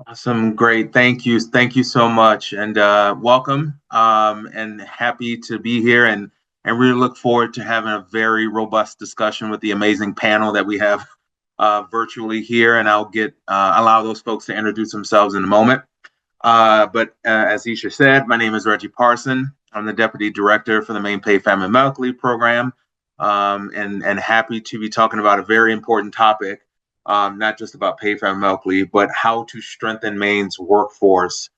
Awesome, great. Thank you. Thank you so much. And welcome. And happy to be here and really look forward to having a very robust discussion with the amazing panel that we have virtually here. And I'll get allow those folks to introduce themselves in a moment. But as Isha said, my name is Reggie Parson. I'm the Deputy Director for the Maine Paid Family Medical Leave Program, and happy to be talking about a very important topic, not just about paid family medical leave, but how to strengthen Maine's workforce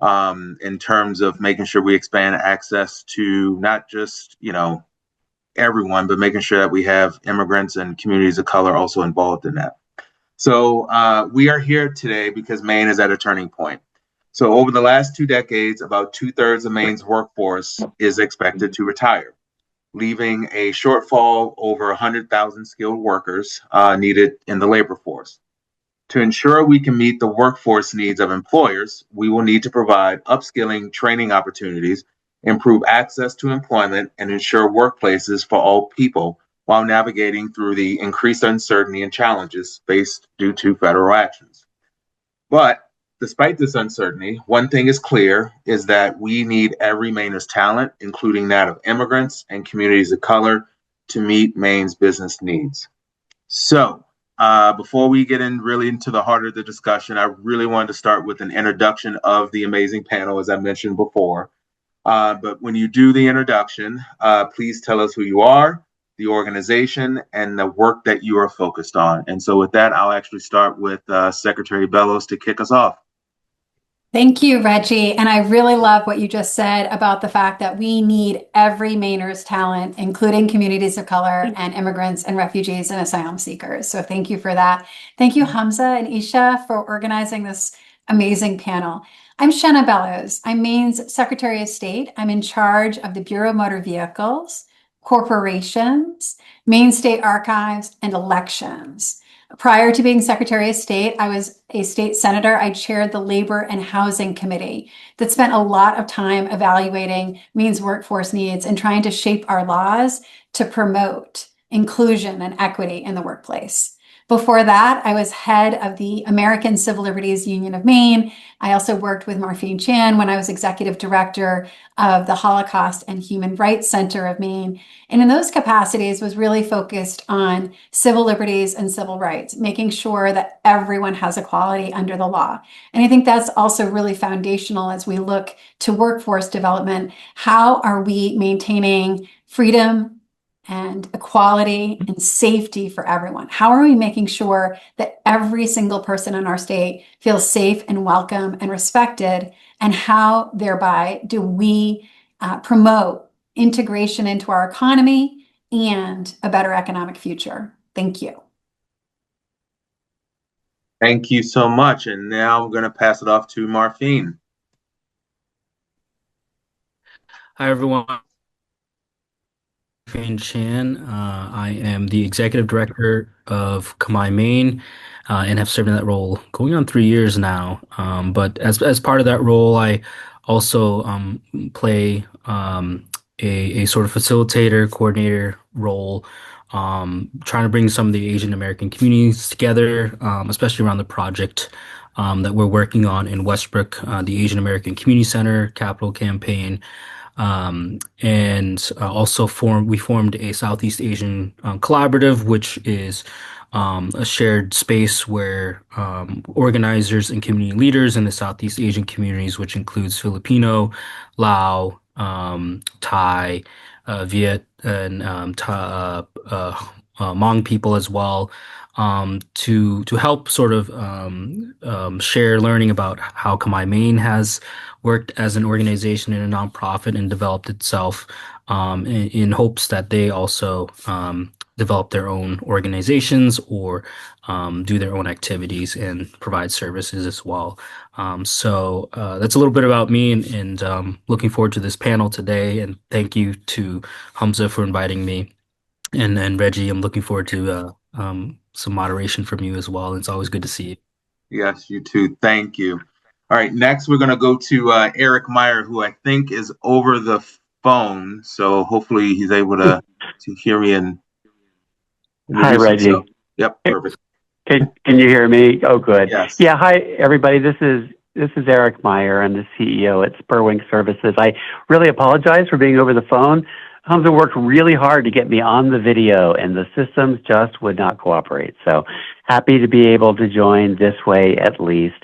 in terms of making sure we expand access to not just, everyone, but making sure that we have immigrants and communities of color also involved in that. So we are here today because Maine is at a turning point. So over the last 2 decades, about 2/3 of Maine's workforce is expected to retire, leaving a shortfall over 100,000 skilled workers needed in the labor force. To ensure we can meet the workforce needs of employers, we will need to provide upskilling training opportunities, improve access to employment, and ensure workplaces for all people while navigating through the increased uncertainty and challenges faced due to federal actions. But despite this uncertainty, one thing is clear is that we need every Mainer's talent, including that of immigrants and communities of color, to meet Maine's business needs. So, before we get in really into the heart of the discussion, I really wanted to start with an introduction of the amazing panel, as I mentioned before. But when you do the introduction, please tell us who you are, the organization, and the work that you are focused on. And so with that, I'll actually start with Secretary Bellows to kick us off. Thank you, Reggie. And I really love what you just said about the fact that we need every Mainer's talent, including communities of color and immigrants and refugees and asylum seekers. So thank you for that. Thank you, Hamza and Isha, for organizing this amazing panel. I'm Shanna Bellows. I'm Maine's Secretary of State. I'm in charge of the Bureau of Motor Vehicles, corporations, Maine State Archives, and elections. Prior to being Secretary of State, I was a state senator. I chaired the Labor and Housing Committee that spent a lot of time evaluating Maine's workforce needs and trying to shape our laws to promote inclusion and equity in the workplace. Before that, I was head of the American Civil Liberties Union of Maine. I also worked with Marfine Chan when I was executive director of the Holocaust and Human Rights Center of Maine. And in those capacities was really focused on civil liberties and civil rights, making sure that everyone has equality under the law. And I think that's also really foundational as we look to workforce development. How are we maintaining freedom and equality and safety for everyone? How are we making sure that every single person in our state feels safe and welcome and respected? And how thereby do we promote integration into our economy and a better economic future? Thank you. Thank you so much. And now I'm going to pass it off to Marfine. Hi, everyone. Marfine Chan. I am the executive director of Kamai, Maine, and have served in that role going on 3 years now. But as part of that role, I also play a sort of facilitator, coordinator role, trying to bring some of the Asian American communities together, especially around the project that we're working on in Westbrook, the Asian American Community Center Capital Campaign. And also we formed a Southeast Asian collaborative, which is a shared space where organizers and community leaders in the Southeast Asian communities, which includes Filipino, Lao, Thai, Viet, and Hmong people as well, to help sort of share learning about how Kamai Maine has worked as an organization and a nonprofit and developed itself, in hopes that they also develop their own organizations or do their own activities and provide services as well. So that's a little bit about me, and looking forward to this panel today. And thank you to Hamza for inviting me. And Reggie, I'm looking forward to some moderation from you as well. It's always good to see you. Yes, you too. Thank you. All right, next we're going to go to Eric Meyer, who I think is over the phone. So hopefully he's able to hear me and Hi, introduce Reggie. himself. Yep, perfect. Can you hear me? Oh, good. Yes. Yeah. Hi, everybody. This is Eric Meyer. I'm the CEO at Spurwink Services. I really apologize for being over the phone. Hamza worked really hard to get me on the video, and the systems just would not cooperate. So happy to be able to join this way at least.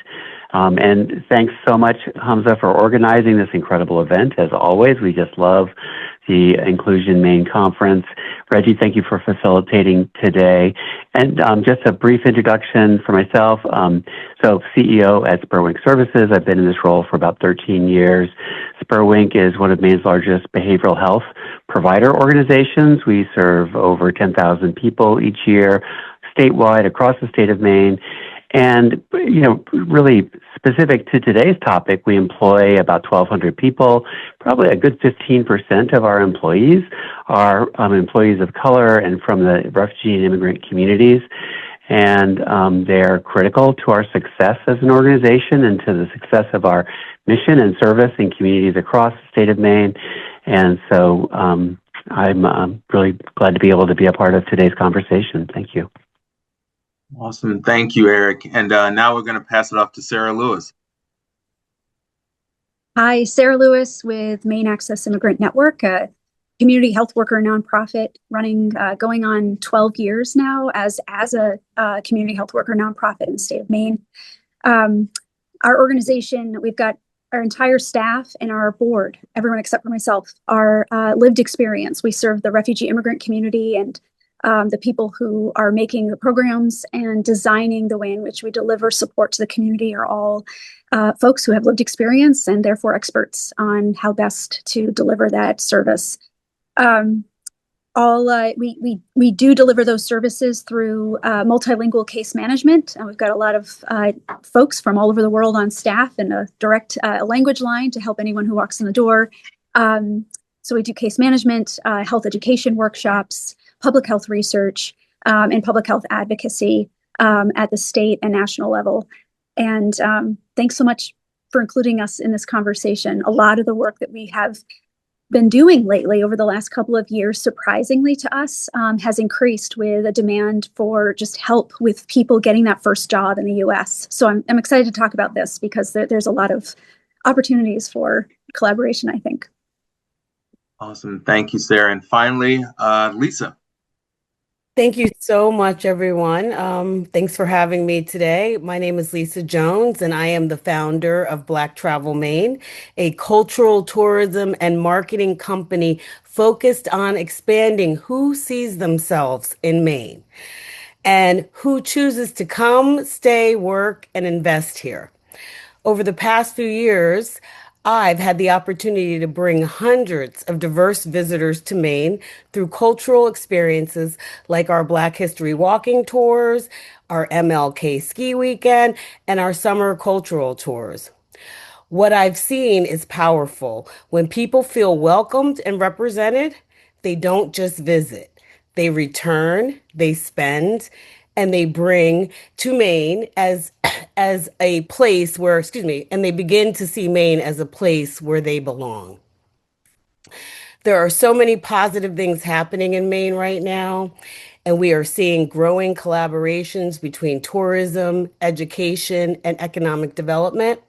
And thanks so much, Hamza, for organizing this incredible event. As always, we just love the Inclusion Maine Conference. Reggie, thank you for facilitating today. And just a brief introduction for myself. So CEO at Spurwink Services. I've been in this role for about 13 years. Spurwink is one of Maine's largest behavioral health provider organizations. We serve over 10,000 people each year, statewide across the state of Maine. And, really specific to today's topic, we employ about 1,200 people. Probably a good 15% of our employees are employees of color and from the refugee and immigrant communities. And they're critical to our success as an organization and to the success of our mission and service in communities across the state of Maine. And so I'm really glad to be able to be a part of today's conversation. Thank you. Awesome. Thank you, Eric. And now we're going to pass it off to Sarah Lewis. Hi, Sarah Lewis with Maine Access Immigrant Network, a community health worker nonprofit running going on 12 years now as a community health worker nonprofit in the state of Maine. Our organization, we've got our entire staff and our board, everyone except for myself, are lived experience. We serve the refugee immigrant community, and the people who are making the programs and designing the way in which we deliver support to the community are all folks who have lived experience and therefore experts on how best to deliver that service. We do deliver those services through multilingual case management. And we've got a lot of folks from all over the world on staff and a direct language line to help anyone who walks in the door. So we do case management, health education workshops, public health research, and public health advocacy at the state and national level. And thanks so much for including us in this conversation. A lot of the work that we have been doing lately over the last couple of years, surprisingly to us, has increased with a demand for just help with people getting that first job in the U.S. So I'm excited to talk about this because there's a lot of opportunities for collaboration, I think. Awesome. Thank you, Sarah. And finally, Lisa. Thank you so much, everyone. Thanks for having me today. My name is Lisa Jones, and I am the founder of Black Travel Maine, a cultural tourism and marketing company focused on expanding who sees themselves in Maine and who chooses to come, stay, work, and invest here. Over the past few years, I've had the opportunity to bring hundreds of diverse visitors to Maine through cultural experiences like our Black History walking tours, our MLK ski weekend, and our summer cultural tours. What I've seen is powerful. When people feel welcomed and represented, they don't just visit. They return, they spend, and they bring to Maine as a place where, and they begin to see Maine as a place where they belong. There are so many positive things happening in Maine right now, and we are seeing growing collaborations between tourism, education, and economic development.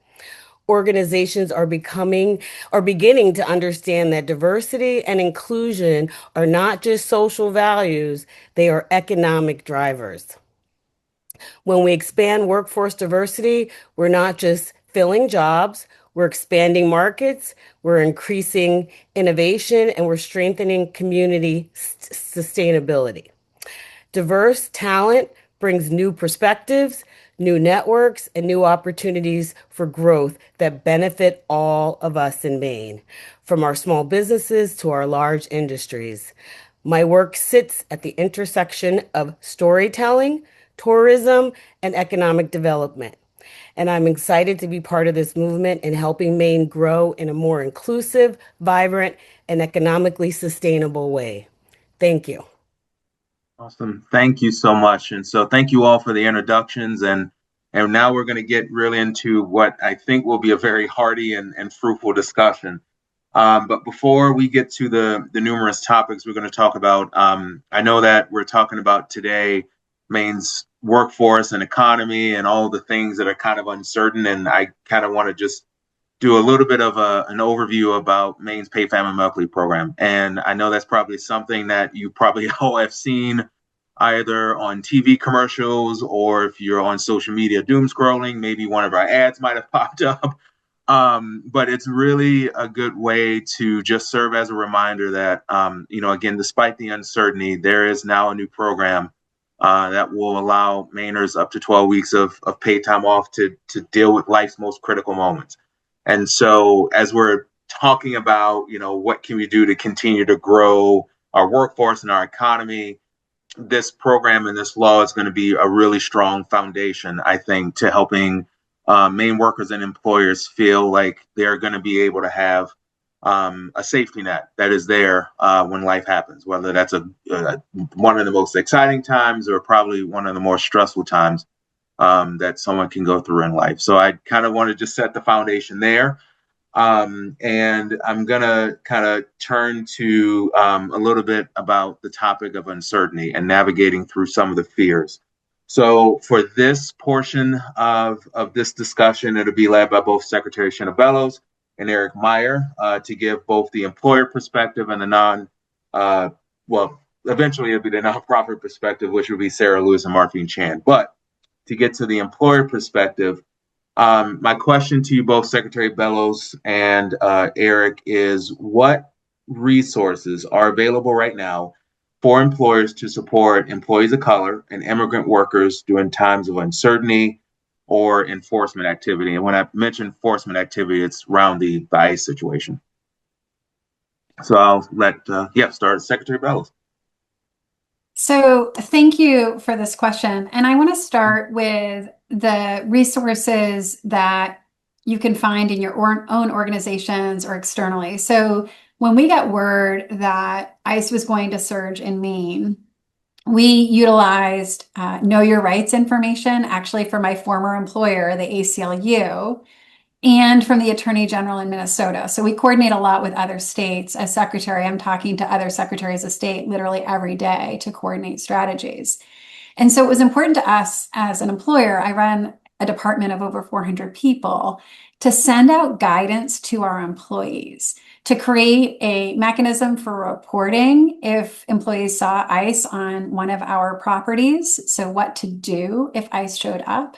Organizations are beginning to understand that diversity and inclusion are not just social values, they are economic drivers. When we expand workforce diversity, we're not just filling jobs, we're expanding markets, we're increasing innovation, and we're strengthening community sustainability. Diverse talent brings new perspectives, new networks, and new opportunities for growth that benefit all of us in Maine, from our small businesses to our large industries. My work sits at the intersection of storytelling, tourism, and economic development. And I'm excited to be part of this movement in helping Maine grow in a more inclusive, vibrant, and economically sustainable way. Thank you. Awesome. Thank you so much. And so thank you all for the introductions. And now we're going to get really into what I think will be a very hearty and fruitful discussion. But before we get to the numerous topics we're going to talk about, I know that we're talking about today Maine's workforce and economy and all the things that are kind of uncertain. And I kind of want to just do a little bit of an overview about Maine's Paid Family Medical Leave program. And I know that's probably something that you probably all have seen either on TV commercials or if you're on social media doom scrolling, maybe one of our ads might have popped up. But it's really a good way to just serve as a reminder that, again, despite the uncertainty, there is now a new program that will allow Mainers up to 12 weeks of paid time off to deal with life's most critical moments. And so as we're talking about, what can we do to continue to grow our workforce and our economy, this program and this law is going to be a really strong foundation, I think, to helping Maine workers and employers feel like they're going to be able to have a safety net that is there when life happens, whether that's one of the most exciting times or probably one of the more stressful times that someone can go through in life. So I kind of want to just set the foundation there. And I'm going to kind of turn to a little bit about the topic of uncertainty and navigating through some of the fears. So for this portion of this discussion, it'll be led by both Secretary Shanna Bellows and Eric Meyer to give both the employer perspective and the eventually it'll be the nonprofit perspective, which will be Sarah Lewis and Martine Chan. But to get to the employer perspective, my question to you both, Secretary Bellows and Eric, is what resources are available right now for employers to support employees of color and immigrant workers during times of uncertainty or enforcement activity? And when I mention enforcement activity, it's around the ICE situation. So I'll start Secretary Bellows. So thank you for this question. And I want to start with the resources that you can find in your own organizations or externally. So when we got word that ICE was going to surge in Maine, we utilized Know Your Rights information, actually for my former employer, the ACLU, and from the Attorney General in Minnesota. So we coordinate a lot with other states. As secretary, I'm talking to other secretaries of state literally every day to coordinate strategies. And so it was important to us as an employer. I run a department of over 400 people to send out guidance to our employees to create a mechanism for reporting if employees saw ICE on one of our properties. So what to do if ICE showed up,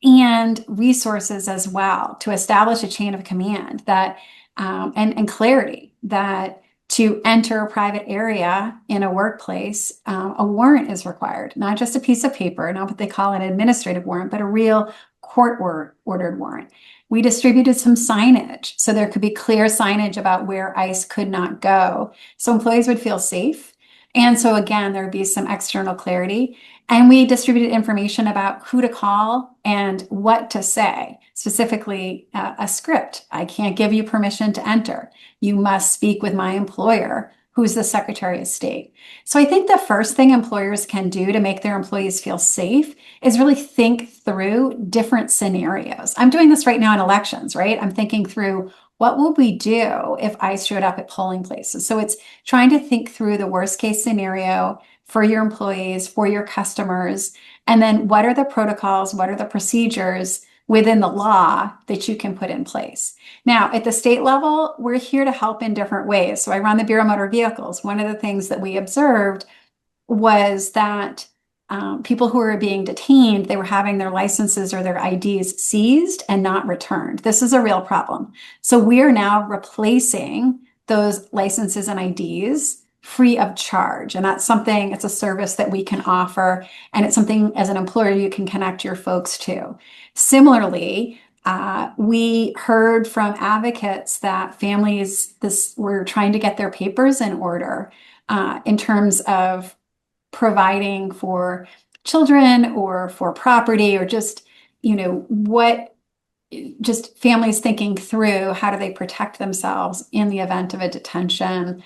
and resources as well to establish a chain of command that and clarity that to enter a private area in a workplace, a warrant is required, not just a piece of paper, not what they call an administrative warrant, but a real court-ordered warrant. We distributed some signage so there could be clear signage about where ICE could not go, so employees would feel safe. And so again, there would be some external clarity. And we distributed information about who to call and what to say, specifically a script. I can't give you permission to enter. You must speak with my employer, who's the Secretary of State. So I think the first thing employers can do to make their employees feel safe is really think through different scenarios. I'm doing this right now in elections, right? I'm thinking through what will we do if ICE showed up at polling places? So it's trying to think through the worst case scenario for your employees, for your customers, and then what are the protocols, what are the procedures within the law that you can put in place. Now, at the state level, we're here to help in different ways. So I run the Bureau of Motor Vehicles. One of the things that we observed was that people who were being detained, they were having their licenses or their IDs seized and not returned. This is a real problem. So we are now replacing those licenses and IDs free of charge. And that's something, it's a service that we can offer. And it's something as an employer you can connect your folks to. Similarly, we heard from advocates that families were trying to get their papers in order in terms of providing for children or for property or just, just families thinking through how do they protect themselves in the event of a detention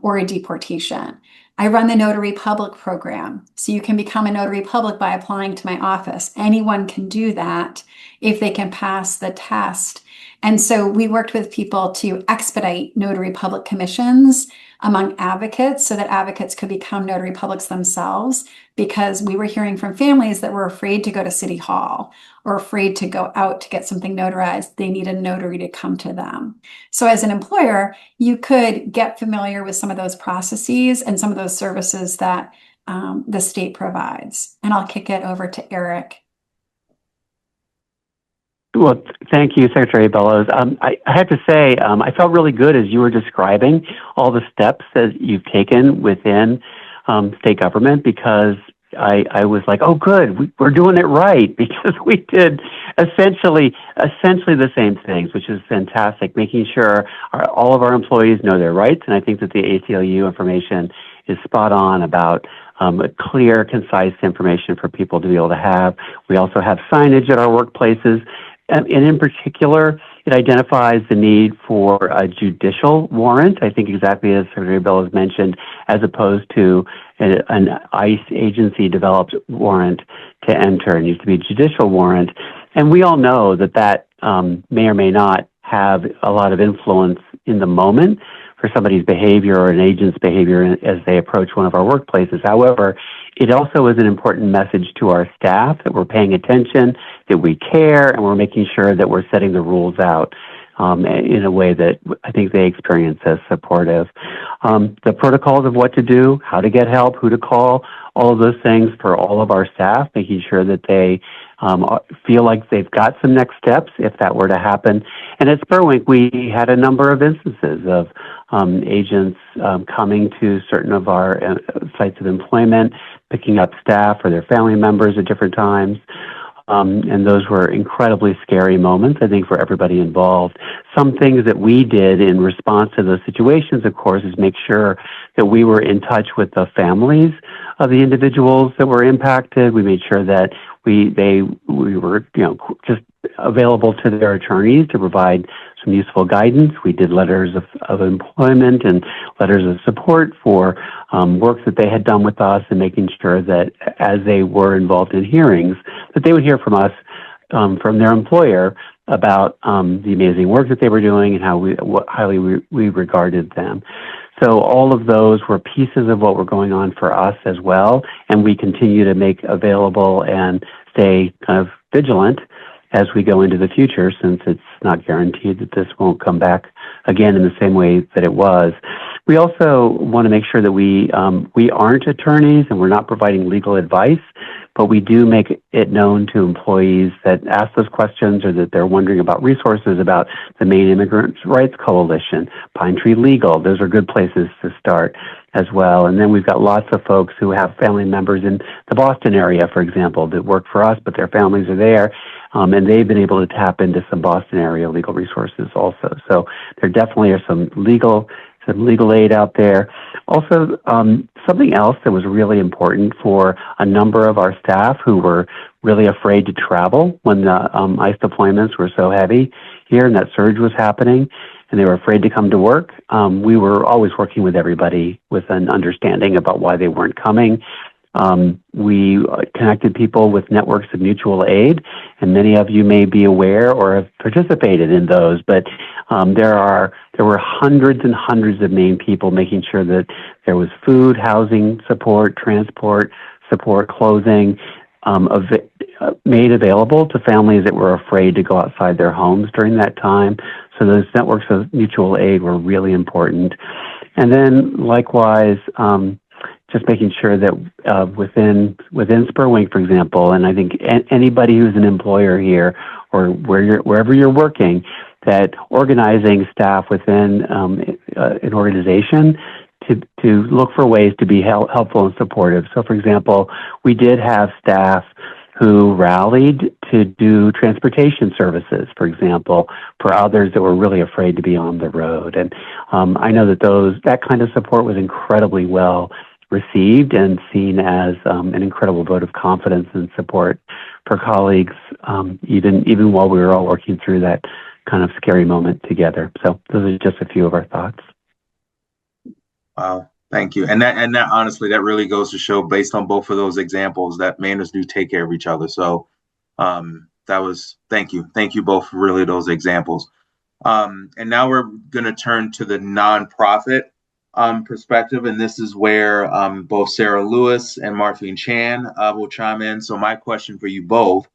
or a deportation. I run the Notary Public program. So you can become a Notary Public by applying to my office. Anyone can do that if they can pass the test. And so we worked with people to expedite notary public commissions among advocates so that advocates could become notary publics themselves, because we were hearing from families that were afraid to go to City Hall or afraid to go out to get something notarized. They need a notary to come to them. So as an employer, you could get familiar with some of those processes and some of those services that the state provides. And I'll kick it over to Eric. Well, thank you, Secretary Bellows. I have to say, I felt really good as you were describing all the steps that you've taken within state government, because I was like, oh, good, we're doing it right, because we did essentially the same things, which is fantastic, making sure all of our employees know their rights. And I think that the ACLU information is spot on about clear, concise information for people to be able to have. We also have signage at our workplaces. And in particular, it identifies the need for a judicial warrant, I think exactly as Secretary Bellows mentioned, as opposed to an ICE agency-developed warrant to enter. It needs to be a judicial warrant. And we all know that may or may not have a lot of influence in the moment for somebody's behavior or an agent's behavior as they approach one of our workplaces. However, it also is an important message to our staff that we're paying attention, that we care, and we're making sure that we're setting the rules out in a way that I think they experience as supportive. The protocols of what to do, how to get help, who to call, all of those things for all of our staff, making sure that they feel like they've got some next steps if that were to happen. And at Spurwink, we had a number of instances of agents coming to certain of our sites of employment, picking up staff or their family members at different times. And those were incredibly scary moments, I think, for everybody involved. Some things that we did in response to those situations, of course, is make sure that we were in touch with the families of the individuals that were impacted. We made sure that we were, just available to their attorneys to provide some useful guidance. We did letters of employment and letters of support for work that they had done with us, and making sure that as they were involved in hearings, that they would hear from us, from their employer, about the amazing work that they were doing and how highly we regarded them. So all of those were pieces of what were going on for us as well, and we continue to make available and stay kind of vigilant as we go into the future, since it's not guaranteed that this won't come back again in the same way that it was. We also want to make sure that we aren't attorneys and we're not providing legal advice, but we do make it known to employees that ask those questions or that they're wondering about resources about the Maine Immigrant Rights Coalition, Pine Tree Legal. Those are good places to start as well. And then we've got lots of folks who have family members in the Boston area, for example, that work for us, but their families are there. And they've been able to tap into some Boston area legal resources also. So there definitely are some legal aid out there. Also, something else that was really important for a number of our staff who were really afraid to travel when the ICE deployments were so heavy here and that surge was happening, and they were afraid to come to work. We were always working with everybody with an understanding about why they weren't coming. We connected people with networks of mutual aid, and many of you may be aware or have participated in those, but there were hundreds and hundreds of Maine people making sure that there was food, housing support, transport support, clothing, made available to families that were afraid to go outside their homes during that time. So those networks of mutual aid were really important. And then likewise, just making sure that within Spurwink, for example, and I think anybody who's an employer here or wherever you're working, that organizing staff within an organization to look for ways to be helpful and supportive. So, for example, we did have staff who rallied to do transportation services, for example, for others that were really afraid to be on the road. And I know that that kind of support was incredibly well received and seen as an incredible vote of confidence and support for colleagues, even while we were all working through that kind of scary moment together. So those are just a few of our thoughts. Wow, thank you. And that honestly, that really goes to show, based on both of those examples, that Mainers do take care of each other. So thank you both for really those examples. And now we're going to turn to the nonprofit perspective, and this is where both Sarah Lewis and Martine Chan will chime in. So my question for you both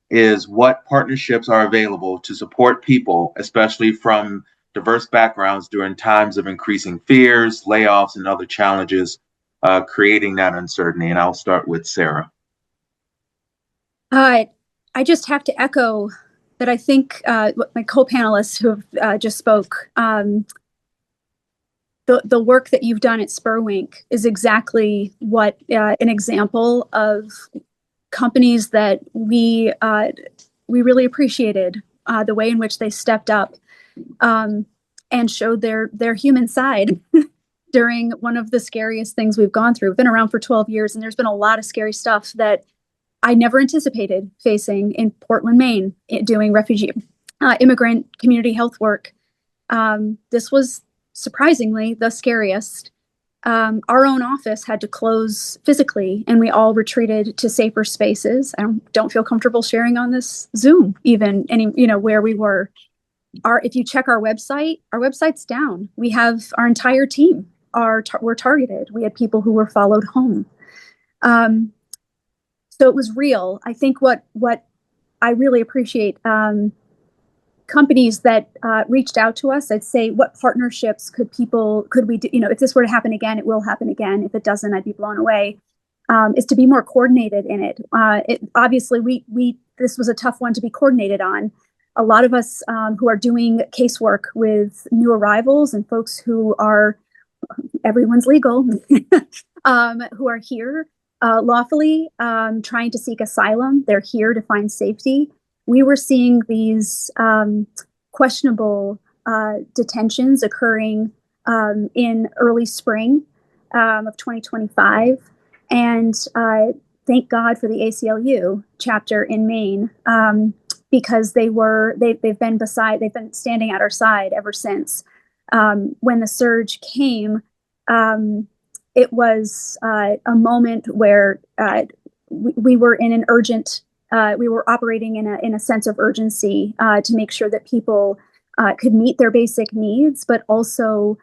is, what partnerships are available to support people, especially from diverse backgrounds, during times of increasing fears, layoffs, and other challenges, creating that uncertainty? And I'll start with Sarah. I just have to echo that I think what my co-panelists who have just spoke, the work that you've done at Spurwink is exactly what an example of companies that we really appreciated the way in which they stepped up and showed their human side during one of the scariest things we've gone through. We've been around for 12 years, and there's been a lot of scary stuff that I never anticipated facing in Portland, Maine, doing refugee, immigrant community health work. This was surprisingly the scariest. Our own office had to close physically, and we all retreated to safer spaces. I don't feel comfortable sharing on this Zoom, even where we were. If you check our website's down. We have our entire team were targeted. We had people who were followed home. So it was real. I think what I really appreciate companies that reached out to us. I'd say, what partnerships could we do? If this were to happen again, it will happen again. If it doesn't, I'd be blown away. Is to be more coordinated in it. Obviously, this was a tough one to be coordinated on. A lot of us who are doing casework with new arrivals and folks who are, everyone's legal, who are here lawfully trying to seek asylum. They're here to find safety. We were seeing these questionable detentions occurring in early spring of 2025. And thank God for the ACLU chapter in Maine, because they've been standing at our side ever since. When the surge came, it was a moment where we were in an urgent. We were operating in a sense of urgency to make sure that people could meet their basic needs, but also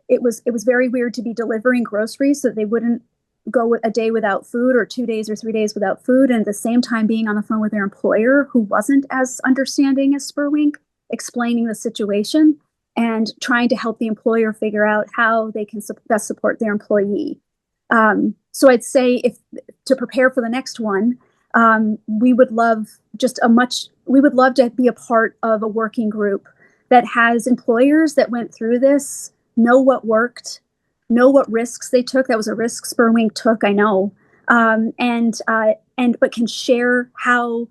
it was very weird to be delivering groceries so they wouldn't go a day without food, or 2 days or 3 days without food, and at the same time being on the phone with their employer, who wasn't as understanding as Spurwink, explaining the situation and trying to help the employer figure out how they can best support their employee. So I'd say, to prepare for the next one, we would love to be a part of a working group that has employers that went through this, know what worked, know what risks they took. That was a risk Spurwink took, I know, but can share how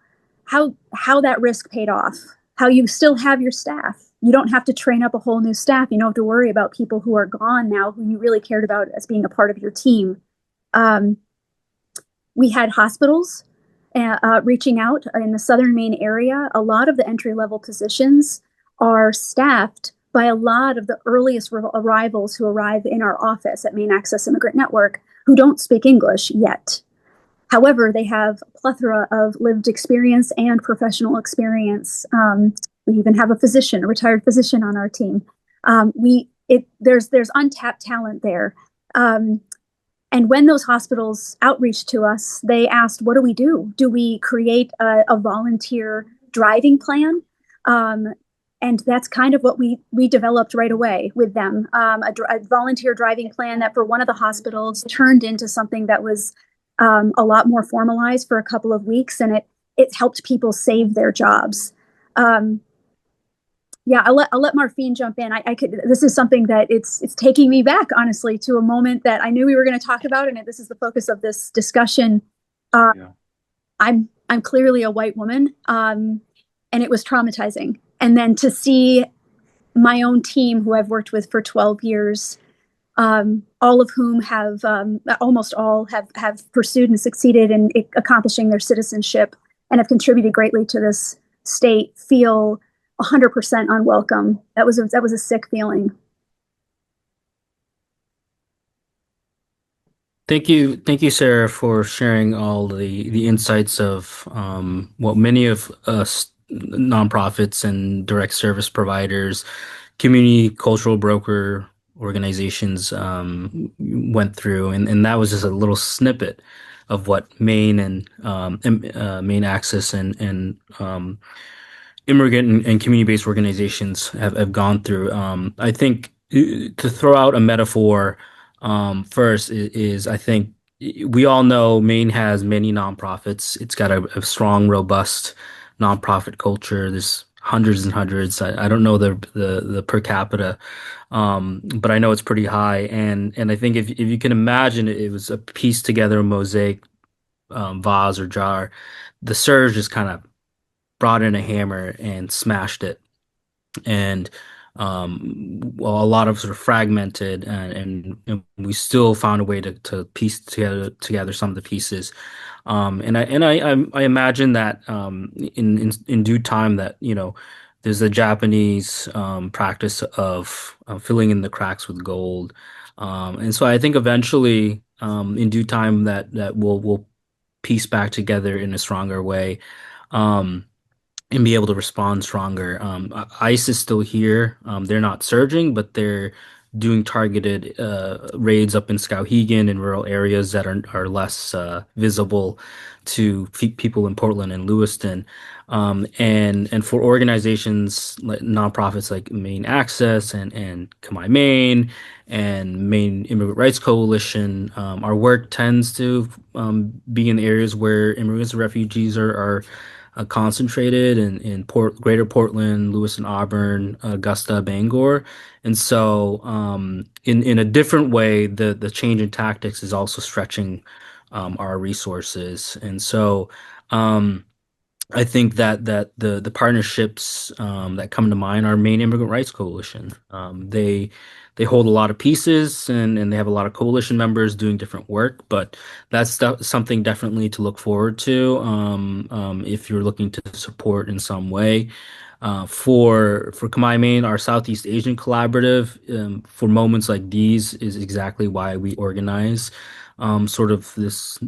that risk paid off. How you still have your staff. You don't have to train up a whole new staff. You don't have to worry about people who are gone now, who you really cared about as being a part of your team. We had hospitals reaching out in the southern Maine area. A lot of the entry-level positions are staffed by a lot of the earliest arrivals who arrive in our office at Maine Access Immigrant Network who don't speak English yet. However, they have a plethora of lived experience and professional experience. We even have a retired physician on our team. There's untapped talent there. And when those hospitals outreached to us, they asked, what do we do? Do we create a volunteer driving plan? And that's kind of what we developed right away with them, a volunteer driving plan that for one of the hospitals turned into something that was a lot more formalized for a couple of weeks, and it helped people save their jobs. Yeah, I'll let Marfine jump in. This is something that it's taking me back, honestly, to a moment that I knew we were going to talk about, and this is the focus of this discussion. Yeah. I'm clearly a white woman, and it was traumatizing. And then to see my own team, who I've worked with for 12 years, all of whom almost all have pursued and succeeded in accomplishing their citizenship and have contributed greatly to this state, feel 100% unwelcome. That was a sick feeling. Thank you, Sarah, for sharing all the insights of what many of us nonprofits and direct service providers, community cultural broker organizations went through, and that was just a little snippet of what Maine and Maine Access and immigrant and community-based organizations have gone through. I think to throw out a metaphor first is I think we all know Maine has many nonprofits. It's got a strong, robust nonprofit culture. There's hundreds and hundreds. I don't know the per capita, but I know it's pretty high. And I think if you can imagine it was a pieced together mosaic vase or jar, the surge just kind of brought in a hammer and smashed it. And well, a lot of sort of fragmented, and we still found a way to piece together some of the pieces. And I imagine that in due time that there's a Japanese practice of filling in the cracks with gold. And so I think eventually in due time that we'll piece back together in a stronger way. Um, and be able to respond stronger. ICE is still here. They're not surging, but they're doing targeted raids up in Skowhegan and rural areas that are less visible to people in Portland and Lewiston. And for organizations like nonprofits like Maine Access and Kamai Maine and Maine Immigrant Rights Coalition, our work tends to be in areas where immigrants and refugees are concentrated in Greater Portland, Lewis and Auburn, Augusta, Bangor, and so in a different way, the change in tactics is also stretching our resources, and so. I think that the partnerships that come to mind are Maine Immigrant Rights Coalition. They hold a lot of pieces and they have a lot of coalition members doing different work, but that's something definitely to look forward to if you're looking to support in some way. For Kamai Maine, our Southeast Asian Collaborative, for moments like these is exactly why we organize sort of this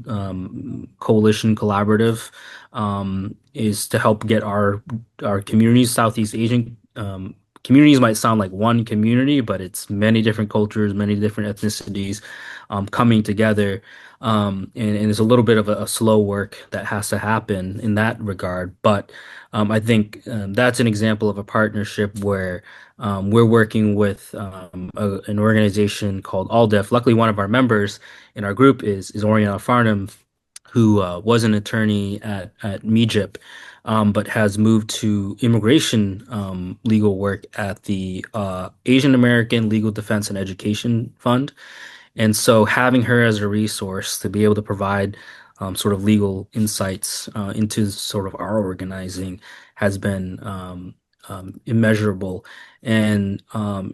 coalition collaborative is to help get our communities, Southeast Asian communities might sound like one community, but it's many different cultures, many different ethnicities coming together. And it's a little bit of a slow work that has to happen in that regard. But I think that's an example of a partnership where we're working with an organization called All Deaf. Luckily, one of our members in our group is Oriana Farnham, who was an attorney at MEJIP, but has moved to immigration legal work at the Asian American Legal Defense and Education Fund. And so having her as a resource to be able to provide sort of legal insights into sort of our organizing has been immeasurable. And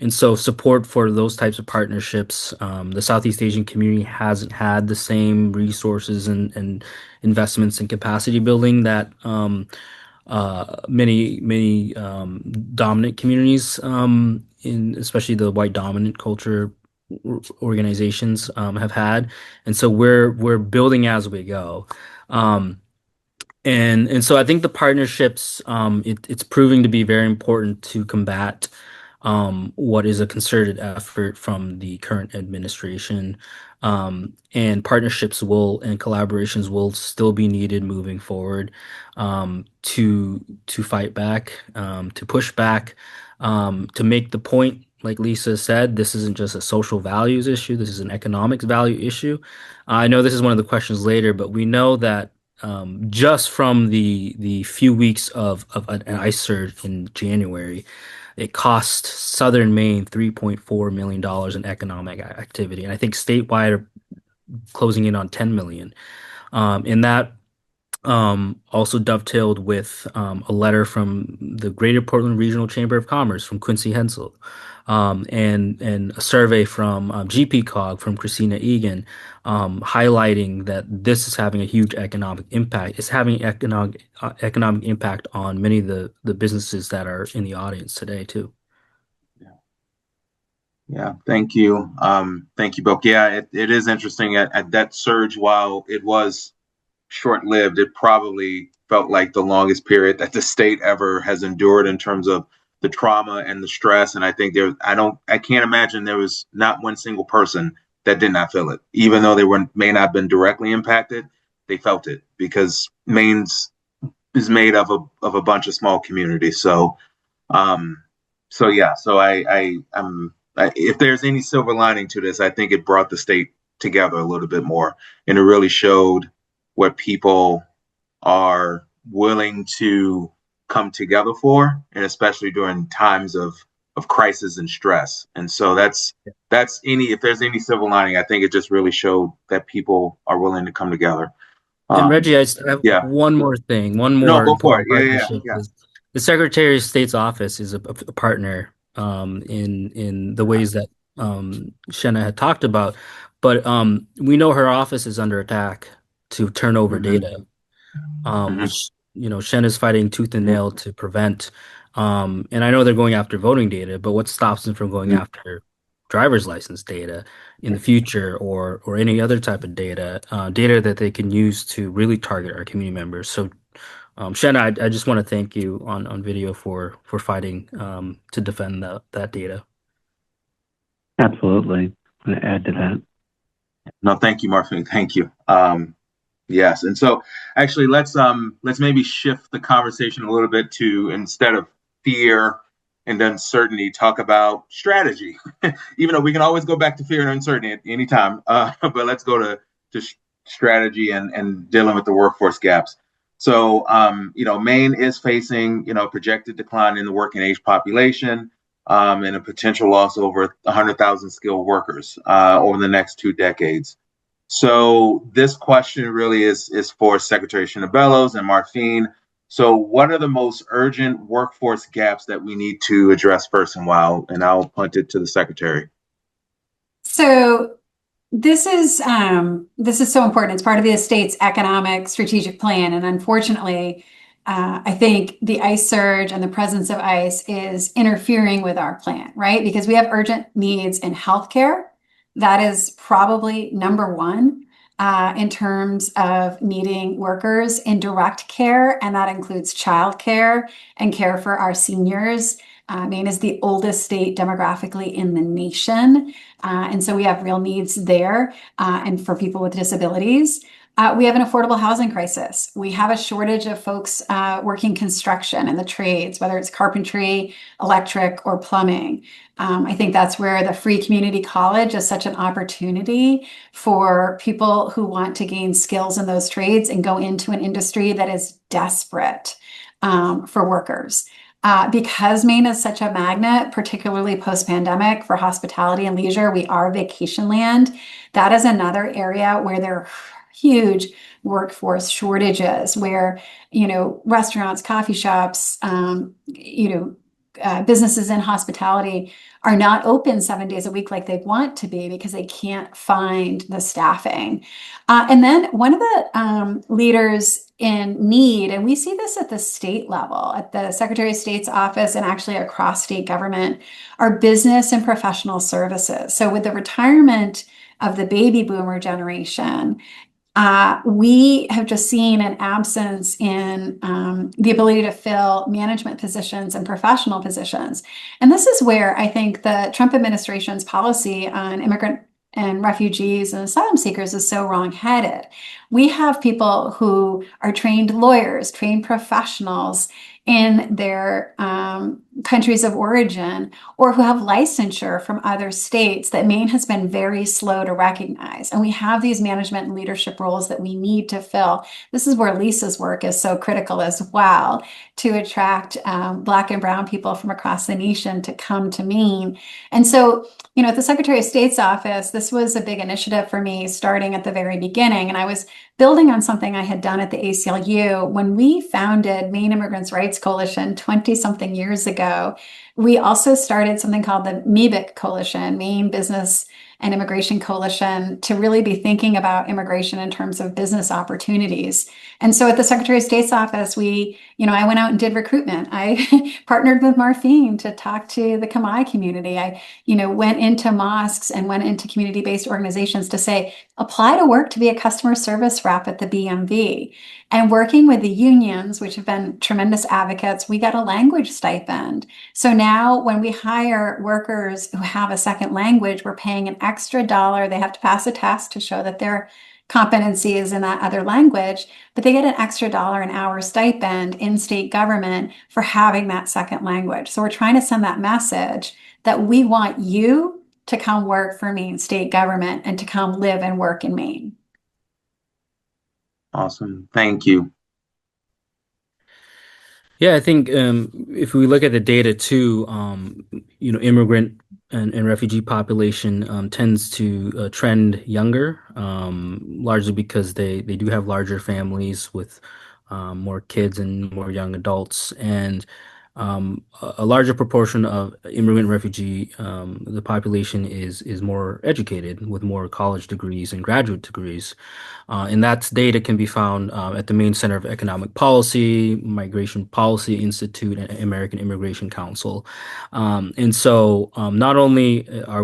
so support for those types of partnerships, the Southeast Asian community hasn't had the same resources and investments in capacity building that many dominant communities in especially the white dominant culture organizations have had, and so we're building as we go. Um, and so I think the partnerships, it's proving to be very important to combat what is a concerted effort from the current administration. And partnerships will and collaborations will still be needed moving forward to fight back, to push back, to make the point. Like Lisa said, this isn't just a social values issue. This is an economics value issue. I know this is one of the questions later, but we know that just from the few weeks of an ice surge in January, it cost Southern Maine $3.4 million in economic activity, and I think statewide are closing in on 10 million. And that also dovetailed with a letter from the Greater Portland Regional Chamber of Commerce from Quincy Hensel, and a survey from GPCOG from Christina Egan, highlighting that this is having a huge economic impact. It's having economic impact on many of the businesses that are in the audience today too. Yeah, thank you. Thank you both. Yeah, it is interesting at that surge, while it was short-lived, it probably felt like the longest period that the state ever has endured in terms of the trauma and the stress. And I think I can't imagine there was not one single person that did not feel it, even though may not have been directly impacted. They felt it because Maine's is made of a bunch of small communities. Um, so yeah, so if there's any silver lining to this, I think it brought the state together a little bit more, and it really showed what people are willing to come together for, and especially during times of crisis and stress. And so that's any if there's any silver lining, I think it just really showed that people are willing to come together. And Um, Reggie, I just have yeah, one more thing, one no, more go for it. important Yeah, yeah, partnership yeah. is the Secretary of State's office is a partner in the ways that Shanna had talked about. But we know her office is under attack to turn over Hmm. data, Hmm. which Shanna's fighting tooth and nail to prevent. And I know they're going after voting data, but what stops them from going after driver's license data in the future, or any other type of data that they can use to really target our community members? So, Shanna, I just want to thank you on video for fighting to defend that data. Absolutely. I'm going to add to that. No, thank you, Murphy. Thank you. Yes, and so actually, let's maybe shift the conversation a little bit to, instead of fear and uncertainty, talk about strategy. Even though we can always go back to fear and uncertainty at any time, but let's go to strategy and dealing with the workforce gaps. So, Maine is facing projected decline in the working age population, and a potential loss of over 100,000 skilled workers over the next 2 decades. So this question really is for Secretary Shinabellos and Marfine. So what are the most urgent workforce gaps that we need to address first, and I'll punt it to the Secretary. So this is so important. It's part of the state's economic strategic plan, and unfortunately, I think the ice surge and the presence of ice is interfering with our plan, right? Because we have urgent needs in healthcare. That is probably number one in terms of needing workers in direct care, and that includes childcare and care for our seniors. Maine is the oldest state demographically in the nation. And so we have real needs there, and for people with disabilities. We have an affordable housing crisis. We have a shortage of folks working construction and the trades, whether it's carpentry, electric, or plumbing. I think that's where the free community college is such an opportunity for people who want to gain skills in those trades and go into an industry that is desperate for workers. Because Maine is such a magnet, particularly post-pandemic for hospitality and leisure, we are vacation land. That is another area where there are huge workforce shortages, where, restaurants, coffee shops, businesses in hospitality are not open 7 days a week like they want to be because they can't find the staffing. And then one of the leaders in need, and we see this at the state level, at the Secretary of State's office and actually across state government, are business and professional services. So with the retirement of the baby boomer generation, we have just seen an absence in the ability to fill management positions and professional positions. And this is where I think the Trump administration's policy on immigrant and refugees and asylum seekers is so wrong-headed. We have people who are trained lawyers, trained professionals in their countries of origin, or who have licensure from other states that Maine has been very slow to recognize. And we have these management and leadership roles that we need to fill. This is where Lisa's work is so critical as well, to attract Black and Brown people from across the nation to come to Maine. And so, at the Secretary of State's office, this was a big initiative for me starting at the very beginning. And I was building on something I had done at the ACLU when we founded Maine Immigrants' Rights Coalition 20-something years ago. We also started something called the MEBIC Coalition, Maine Business and Immigration Coalition to really be thinking about immigration in terms of business opportunities. And so at the Secretary of State's office, I went out and did recruitment. I partnered with Marfine to talk to the Khmer community. I, went into mosques and went into community-based organizations to say, apply to work to be a customer service rep at the BMV. And working with the unions, which have been tremendous advocates, we got a language stipend. So now when we hire workers who have a second language, we're paying an extra dollar. They have to pass a test to show that their competency is in that other language, but they get an extra dollar an hour stipend in state government for having that second language. So we're trying to send that message that we want you to come work for Maine state government and to come live and work in Maine. Awesome. Thank you. Yeah, I think if we look at the data too, immigrant and refugee population tends to trend younger, largely because they do have larger families with more kids and more young adults, and a larger proportion of immigrant refugee the population is more educated with more college degrees and graduate degrees. And that data can be found at the Maine Center of Economic Policy, Migration Policy Institute, and American Immigration Council. And so not only are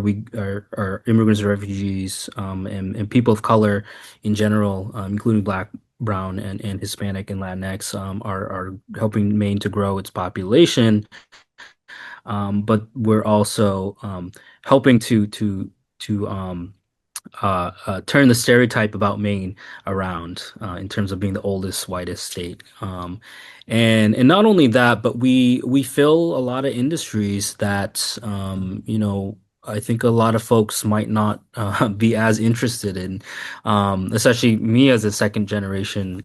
immigrants and refugees and people of color in general, including Black, Brown, and Hispanic and Latinx, are helping Maine to grow its population, but we're also helping to turn the stereotype about Maine around in terms of being the oldest, whitest state. And not only that, but we fill a lot of industries that I think a lot of folks might not be as interested in, especially me as a second generation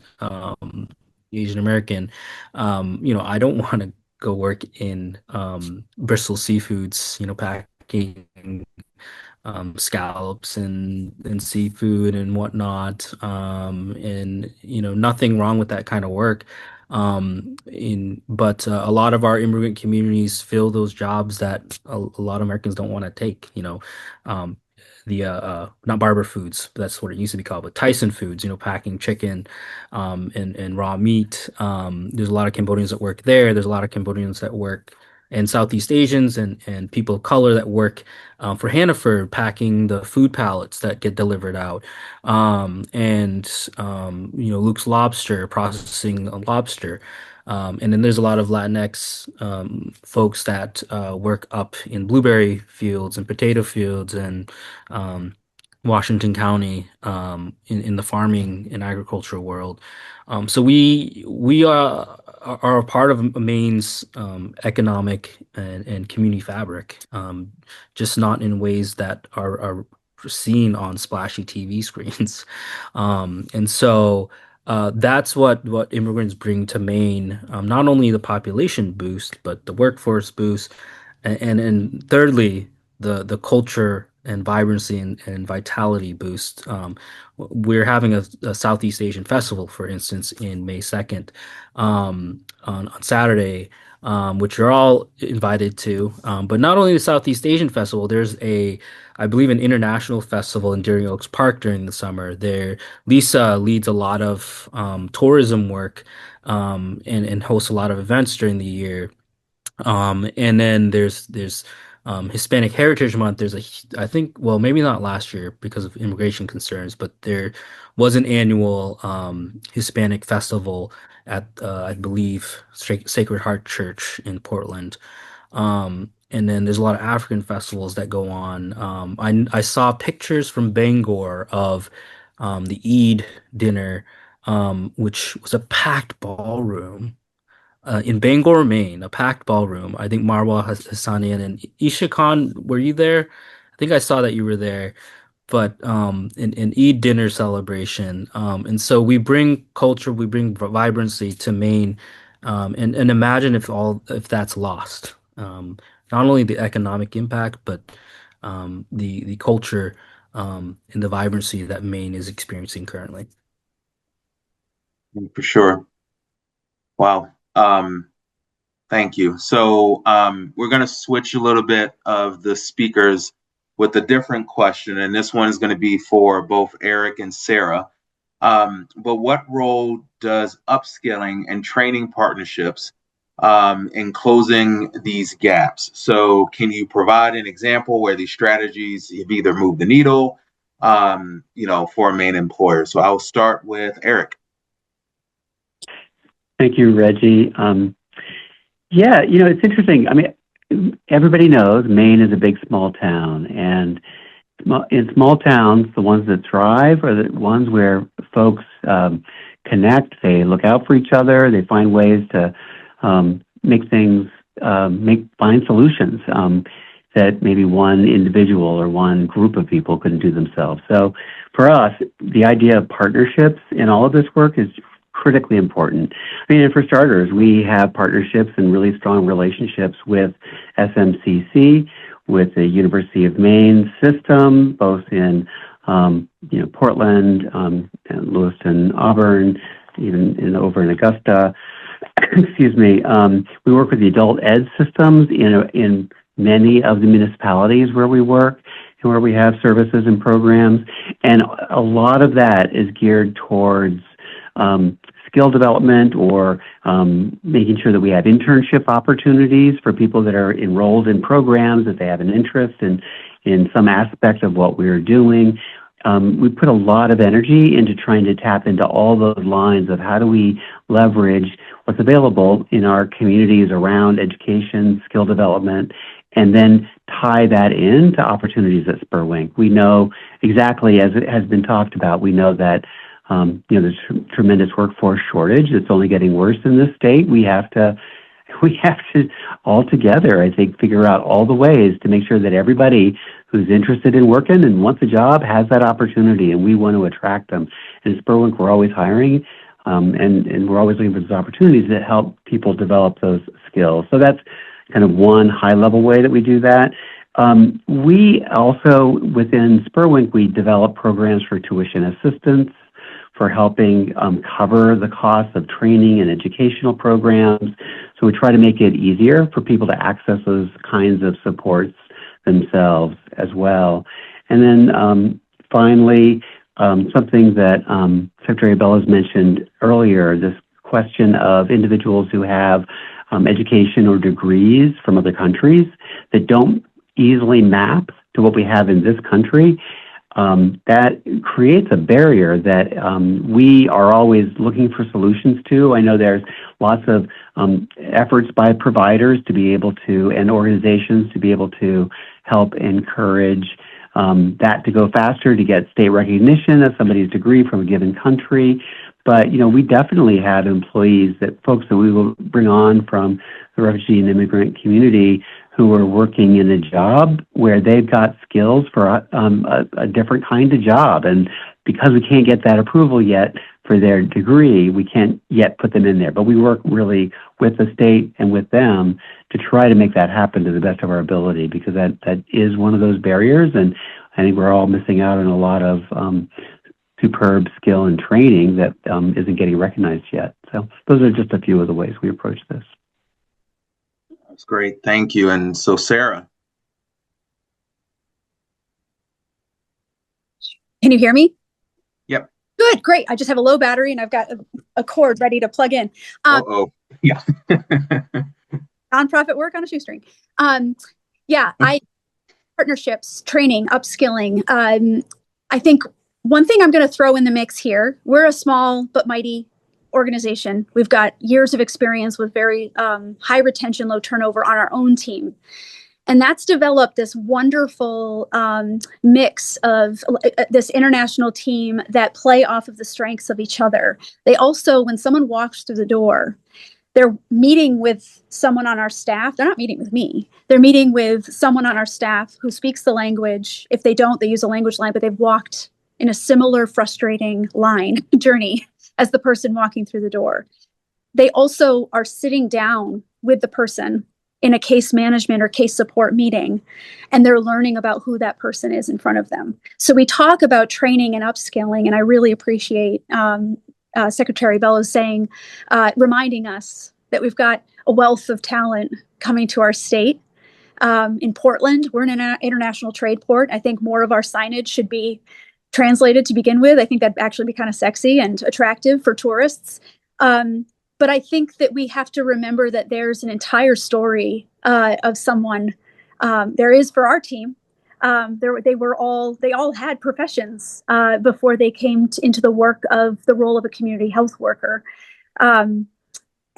Asian American. I don't want to go work in Bristol Seafoods, packing scallops and seafood and whatnot. And nothing wrong with that kind of work. But a lot of our immigrant communities fill those jobs that a lot of Americans don't want to take. Um, the not Barber Foods, but that's what it used to be called, but Tyson Foods, packing chicken and raw meat. There's a lot of Cambodians that work there. There's a lot of Cambodians that work and Southeast Asians and people of color that work for Hannaford, packing the food pallets that get delivered out, and Luke's Lobster processing a lobster, and then there's a lot of Latinx folks that work up in blueberry fields and potato fields and um, Washington County in the farming and agricultural world. So we are a part of Maine's economic and community fabric, just not in ways that are seen on splashy TV screens. And so that's what immigrants bring to Maine, not only the population boost, but the workforce boost, and thirdly, the culture and vibrancy and vitality boost. We're having a Southeast Asian festival, for instance, in May 2nd, on Saturday, which you're all invited to. But not only the Southeast Asian festival, there's I believe, an international festival in Deering Oaks Park during the summer. Lisa leads a lot of tourism work and hosts a lot of events during the year. And then there's Hispanic Heritage Month. I think, well, maybe not last year because of immigration concerns, but there was an annual Hispanic festival at I believe Sacred Heart Church in Portland. And then there's a lot of African festivals that go on. I saw pictures from Bangor of the Eid dinner, which was a packed ballroom in Bangor, Maine, a packed ballroom. I think Marwa Hassanian and Isha Khan, were you there? I think I saw that you were there. But an Eid dinner celebration. And so we bring culture, we bring vibrancy to Maine. And imagine if that's lost. Not only the economic impact, but the culture and the vibrancy that Maine is experiencing currently. For sure. Wow. Thank you. So we're going to switch a little bit of the speakers with a different question, and this one is going to be for both Eric and Sarah. But what role does upskilling and training partnerships in closing these gaps? So, can you provide an example where these strategies have either moved the needle, for a Maine employer? So, I'll start with Eric. Thank you, Reggie. Yeah, it's interesting. I mean, everybody knows Maine is a big, small town, and in small towns, the ones that thrive are the ones where folks connect. They look out for each other. They find ways to make things, find solutions that maybe one individual or one group of people couldn't do themselves. So for us, the idea of partnerships in all of this work is critically important. I mean, and for starters, we have partnerships and really strong relationships with SMCC, with the University of Maine system, both in Portland, and Lewiston, Auburn, even over in Augusta. Excuse me. We work with the adult ed systems in many of the municipalities where we work and where we have services and programs, and a lot of that is geared towards skill development or making sure that we have internship opportunities for people that are enrolled in programs, that they have an interest in some aspect of what we're doing. We put a lot of energy into trying to tap into all those lines of how do we leverage what's available in our communities around education, skill development, and then tie that into opportunities at SpurWink. We know exactly, as it has been talked about, we know that there's tremendous workforce shortage. It's only getting worse in this state. We have to all together, I think, figure out all the ways to make sure that everybody who's interested in working and wants a job has that opportunity, and we want to attract them. And at SpurWink, we're always hiring, and we're always looking for those opportunities that help people develop those skills. So that's kind of one high-level way that we do that. We also, within SpurWink, we develop programs for tuition assistance, for helping cover the costs of training and educational programs. So we try to make it easier for people to access those kinds of supports themselves as well. And then finally, something that Secretary Bellows mentioned earlier, this question of individuals who have education or degrees from other countries that don't easily map to what we have in this country. That creates a barrier that we are always looking for solutions to. I know there's lots of efforts by providers to be able to, and organizations to be able to help encourage that to go faster, to get state recognition of somebody's degree from a given country. But, we definitely have employees, folks that we will bring on from the refugee and immigrant community who are working in a job where they've got skills for a different kind of job. And because we can't get that approval yet for their degree, we can't yet put them in there. But we work really with the state and with them to try to make that happen to the best of our ability, because that is one of those barriers. And I think we're all missing out on a lot of superb skill and training that isn't getting recognized yet. So those are just a few of the ways we approach this. That's great. Thank you. And so, Sarah. Can you hear me? Yep. Good, great. I just have a low battery and I've got a cord ready to plug in. Yeah. Nonprofit work on a shoestring. Partnerships, training, upskilling. I think one thing I'm going to throw in the mix here, we're a small but mighty organization. We've got years of experience with very high retention, low turnover on our own team. And that's developed this wonderful mix of this international team that play off of the strengths of each other. They also, when someone walks through the door, they're meeting with someone on our staff. They're not meeting with me. They're meeting with someone on our staff who speaks the language. If they don't, they use a language line, but they've walked in a similar frustrating journey as the person walking through the door. They also are sitting down with the person in a case management or case support meeting, and they're learning about who that person is in front of them. So we talk about training and upskilling, and I really appreciate Secretary Bellows reminding us that we've got a wealth of talent coming to our state In Portland, we're an international trade port. I think more of our signage should be translated to begin with. I think that'd actually be kind of sexy and attractive for tourists. But I think that we have to remember that there's an entire story of someone. There is for our team. They all had professions before they came into the work of the role of a community health worker.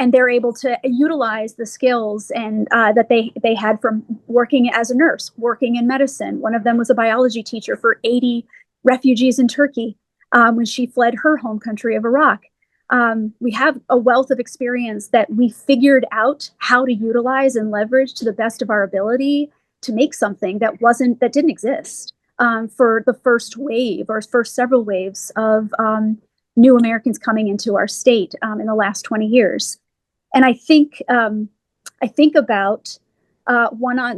And they're able to utilize the skills and that they had from working as a nurse, working in medicine. One of them was a biology teacher for 80 refugees in Turkey when she fled her home country of Iraq. We have a wealth of experience that we figured out how to utilize and leverage to the best of our ability to make something that didn't exist for the first wave or first several waves of new Americans coming into our state in the last 20 years. And I think about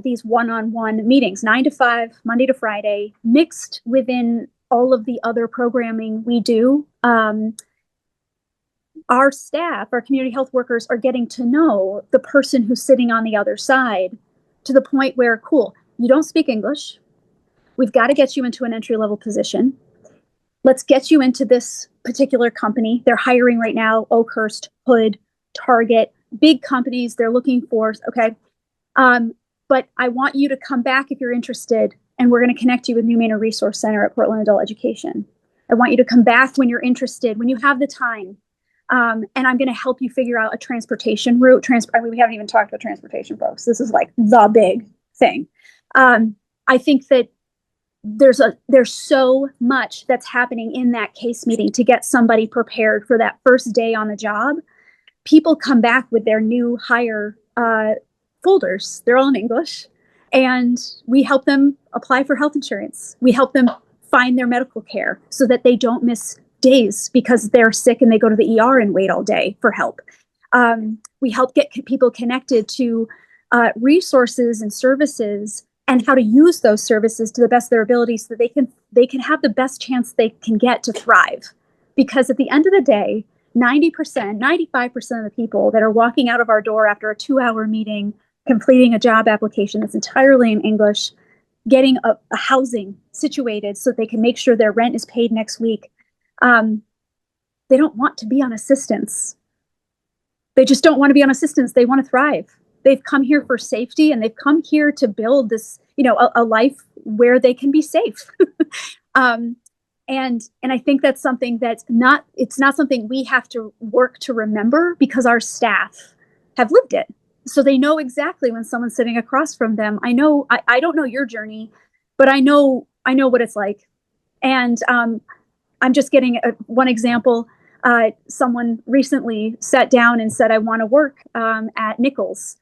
these one-on-one meetings, 9 to 5, Monday to Friday, mixed within all of the other programming we do. Our staff, our community health workers, are getting to know the person who's sitting on the other side to the point where, cool, you don't speak English. We've got to get you into an entry-level position. Let's get you into this particular company. They're hiring right now, Oakhurst, Hood, Target, big companies. They're looking for, okay. But I want you to come back if you're interested, and we're going to connect you with New Manor Resource Center at Portland Adult Education. I want you to come back when you're interested, when you have the time. And I'm going to help you figure out a transportation route. We haven't even talked about transportation, folks. This is like the big thing. I think that there's so much that's happening in that case meeting to get somebody prepared for that first day on the job. People come back with their new hire folders. They're all in English. And we help them apply for health insurance. We help them find their medical care so that they don't miss days because they're sick and they go to the ER and wait all day for help. We help get people connected to resources and services and how to use those services to the best of their ability so that they can have the best chance they can get to thrive. Because at the end of the day, 90%, 95% of the people that are walking out of our door after a 2-hour meeting, completing a job application that's entirely in English, getting a housing situated so they can make sure their rent is paid next week, they don't want to be on assistance. They just don't want to be on assistance. They want to thrive. They've come here for safety, and they've come here to build this, a life where they can be safe. And I think that's something it's not something we have to work to remember because our staff have lived it. So they know exactly when someone's sitting across from them. I don't know your journey, but I know what it's like. And I'm just getting one example. Someone recently sat down and said, I want to work at Nichols.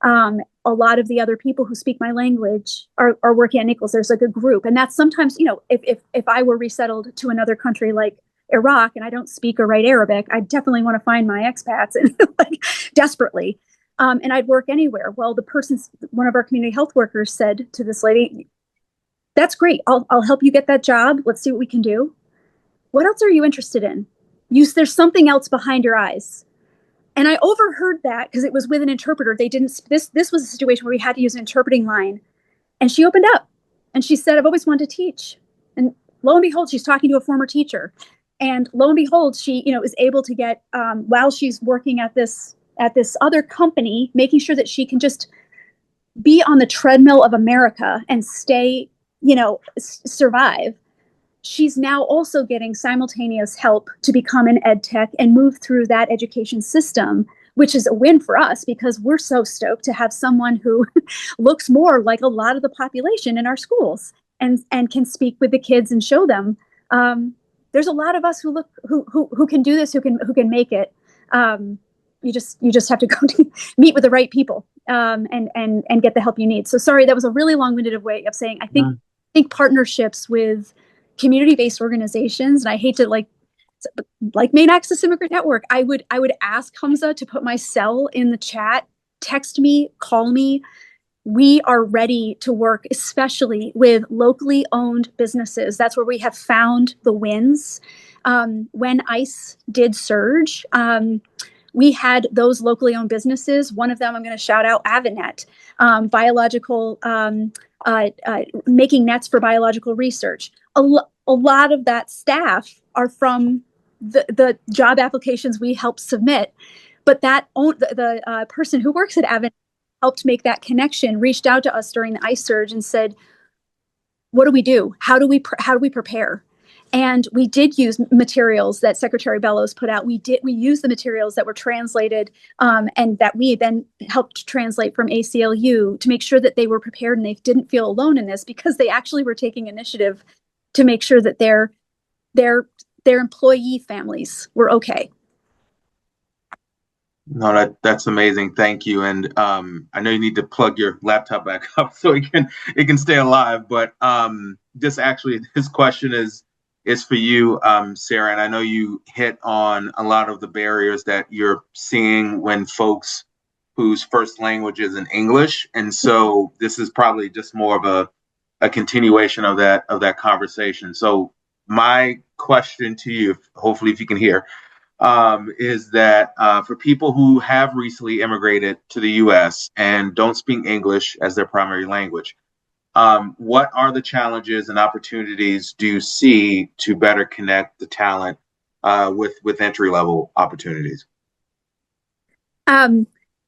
A lot of the other people who speak my language are working at Nichols. There's like a group. And that's sometimes, if I were resettled to another country like Iraq and I don't speak or write Arabic, I definitely want to find my expats and desperately. And I'd work anywhere. Well, one of our community health workers said to this lady, that's great. I'll help you get that job. Let's see what we can do. What else are you interested in? There's something else behind your eyes. And I overheard that because it was with an interpreter. This was a situation where we had to use an interpreting line. And she opened up and she said, I've always wanted to teach. And lo and behold, she's talking to a former teacher. And lo and behold, she, is able to get, while she's working at this other company, making sure that she can just be on the treadmill of America and stay, survive. She's now also getting simultaneous help to become an ed tech and move through that education system, which is a win for us because we're so stoked to have someone who looks more like a lot of the population in our schools and can speak with the kids and show them. There's a lot of us who can do this, who can make it. You just have to go to meet with the right people and get the help you need. So sorry, that was a really long-winded way of saying I think partnerships with community-based organizations, and I hate to like Maine Access Immigrant Network, I would ask Hamza to put my cell in the chat, text me, call me. We are ready to work, especially with locally owned businesses. That's where we have found the wins. When ICE did surge, we had those locally owned businesses. One of them, I'm going to shout out Avinet, biological, making nets for biological research. A lot of that staff are from the job applications we helped submit, but the person who works at Avinet helped make that connection, reached out to us during the ice surge and said, what do we do? How do we prepare? And we did use materials that Secretary Bellows put out. We used the materials that were translated and that we then helped translate from ACLU to make sure that they were prepared and they didn't feel alone in this, because they actually were taking initiative to make sure that their employee families were okay. No, that's amazing. Thank you. And I know you need to plug your laptop back up so it can stay alive. But this question is for you, Sarah. And I know you hit on a lot of the barriers that you're seeing when folks whose first language is in English. And so this is probably just more of a continuation of that conversation. So my question to you, hopefully if you can hear, is that for people who have recently immigrated to the U.S. and don't speak English as their primary language, what are the challenges and opportunities do you see to better connect the talent with entry level opportunities?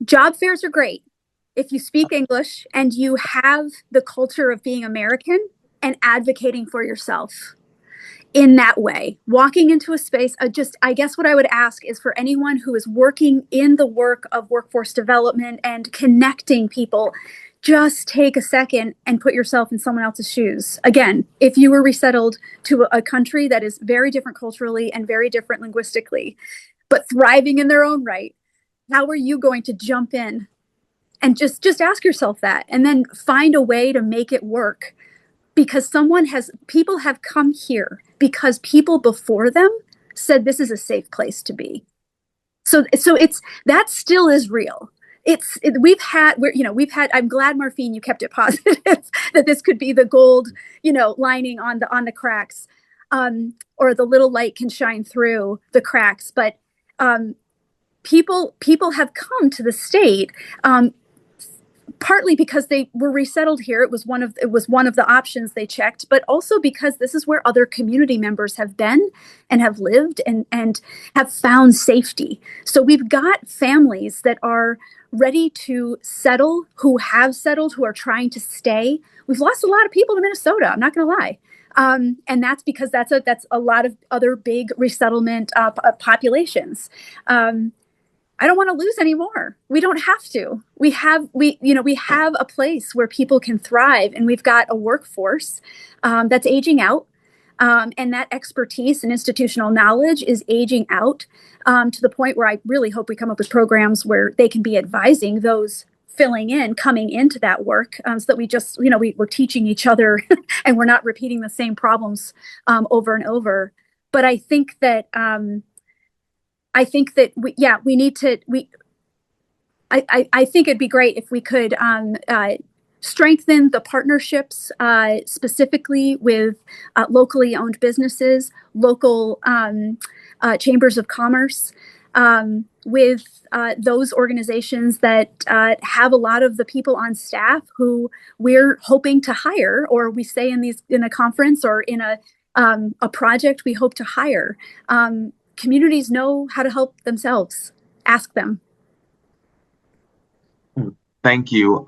Job fairs are great if you speak English and you have the culture of being American and advocating for yourself in that way. Walking into a space, I guess what I would ask is for anyone who is working in the work of workforce development and connecting people, just take a second and put yourself in someone else's shoes. Again, if you were resettled to a country that is very different culturally and very different linguistically, but thriving in their own right, how are you going to jump in? And just ask yourself that, and then find a way to make it work. Because people have come here because people before them said this is a safe place to be. So that still is real. I'm glad, Marfine, you kept it positive that this could be the gold, lining on the cracks, or the little light can shine through the cracks. But people have come to the state, partly because they were resettled here. It was one of the options they checked, but also because this is where other community members have been and have lived and have found safety. So we've got families that are ready to settle, who have settled, who are trying to stay. We've lost a lot of people to Minnesota, I'm not going to lie. And that's because that's a lot of other big resettlement populations. I don't want to lose any more. We don't have to. We have a place where people can thrive, and we've got a workforce that's aging out, and that expertise and institutional knowledge is aging out to the point where I really hope we come up with programs where they can be advising those coming into that work, so that we're teaching each other and we're not repeating the same problems over and over. But I think that I think it'd be great if we could strengthen the partnerships, specifically with locally owned businesses, local chambers of commerce, with those organizations that have a lot of the people on staff who we're hoping to hire, or we say in a conference or in a project we hope to hire. Communities know how to help themselves. Ask them. Thank you.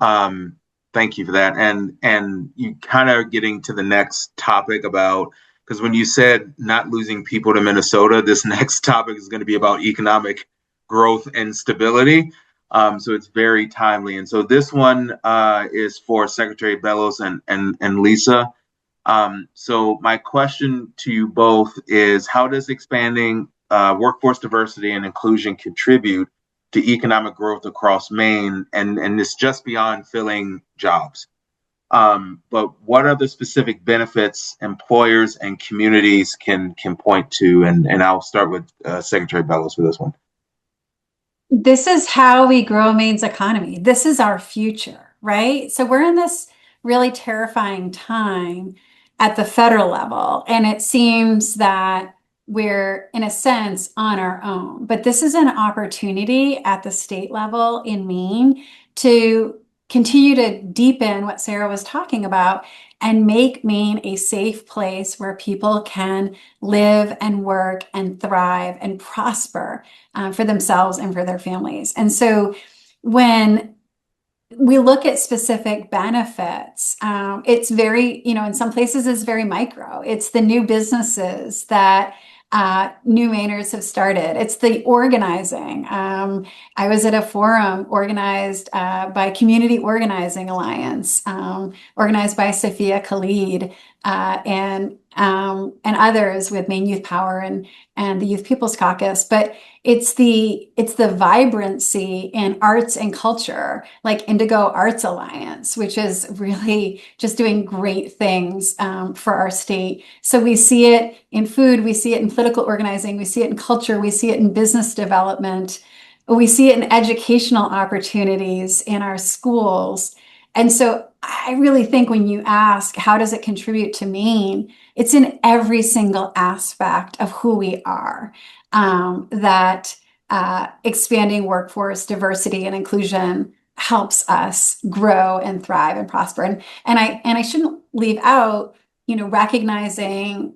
Thank you for that. And you kind of getting to the next topic because when you said not losing people to Minnesota, this next topic is going to be about economic growth and stability. So it's very timely. And so this one is for Secretary Bellows and Lisa. So my question to you both is, how does expanding workforce diversity and inclusion contribute to economic growth across Maine? And it's just beyond filling jobs. But what are the specific benefits employers and communities can point to? And I'll start with Secretary Bellows for this one. This is how we grow Maine's economy. This is our future, right? So we're in this really terrifying time at the federal level, and it seems that we're in a sense on our own. But this is an opportunity at the state level in Maine to continue to deepen what Sarah was talking about and make Maine a safe place where people can live and work and thrive and prosper for themselves and for their families. And so when we look at specific benefits. It's very, in some places it's very micro. It's the new businesses that new Mainers have started. It's the organizing. I was at a forum organized by Community Organizing Alliance, organized by Sophia Khalid and others with Maine Youth Power and the Youth People's Caucus. But it's the vibrancy in arts and culture, like Indigo Arts Alliance, which is really just doing great things for our state. So we see it in food, we see it in political organizing, we see it in culture, we see it in business development, we see it in educational opportunities in our schools. And so I really think when you ask, how does it contribute to Maine? It's in every single aspect of who we are. That expanding workforce diversity and inclusion helps us grow and thrive and prosper. And I shouldn't leave out, recognizing,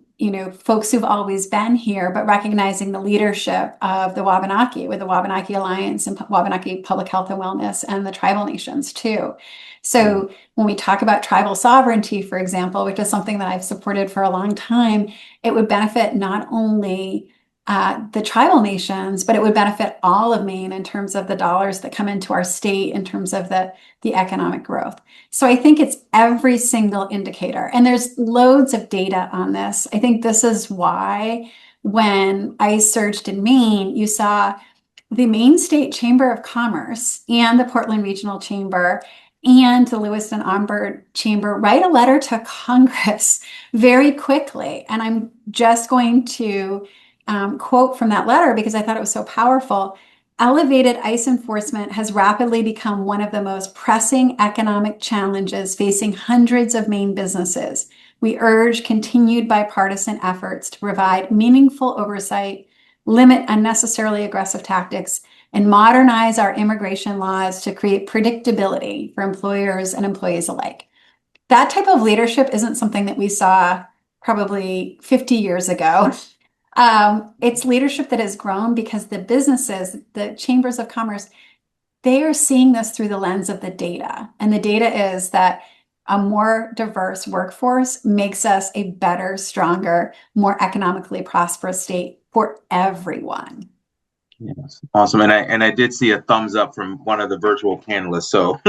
folks who've always been here, but recognizing the leadership of the Wabanaki with the Wabanaki Alliance and Wabanaki Public Health and Wellness and the tribal nations too. So when we talk about tribal sovereignty, for example, which is something that I've supported for a long time, it would benefit not only the tribal nations, but it would benefit all of Maine in terms of the dollars that come into our state, in terms of the economic growth. So I think it's every single indicator, and there's loads of data on this. I think this is why when I surged in Maine, you saw the Maine State Chamber of Commerce and the Portland Regional Chamber and the Lewiston Auburn Chamber write a letter to Congress very quickly. And I'm just going to quote from that letter because I thought it was so powerful. Elevated ICE enforcement has rapidly become one of the most pressing economic challenges facing hundreds of Maine businesses. We urge continued bipartisan efforts to provide meaningful oversight, limit unnecessarily aggressive tactics, and modernize our immigration laws to create predictability for employers and employees alike. That type of leadership isn't something that we saw probably 50 years ago. It's leadership that has grown because the businesses, the chambers of commerce, they are seeing this through the lens of the data. And the data is that a more diverse workforce makes us a better, stronger, more economically prosperous state for everyone. Yes, awesome. And I did see a thumbs up from one of the virtual panelists. So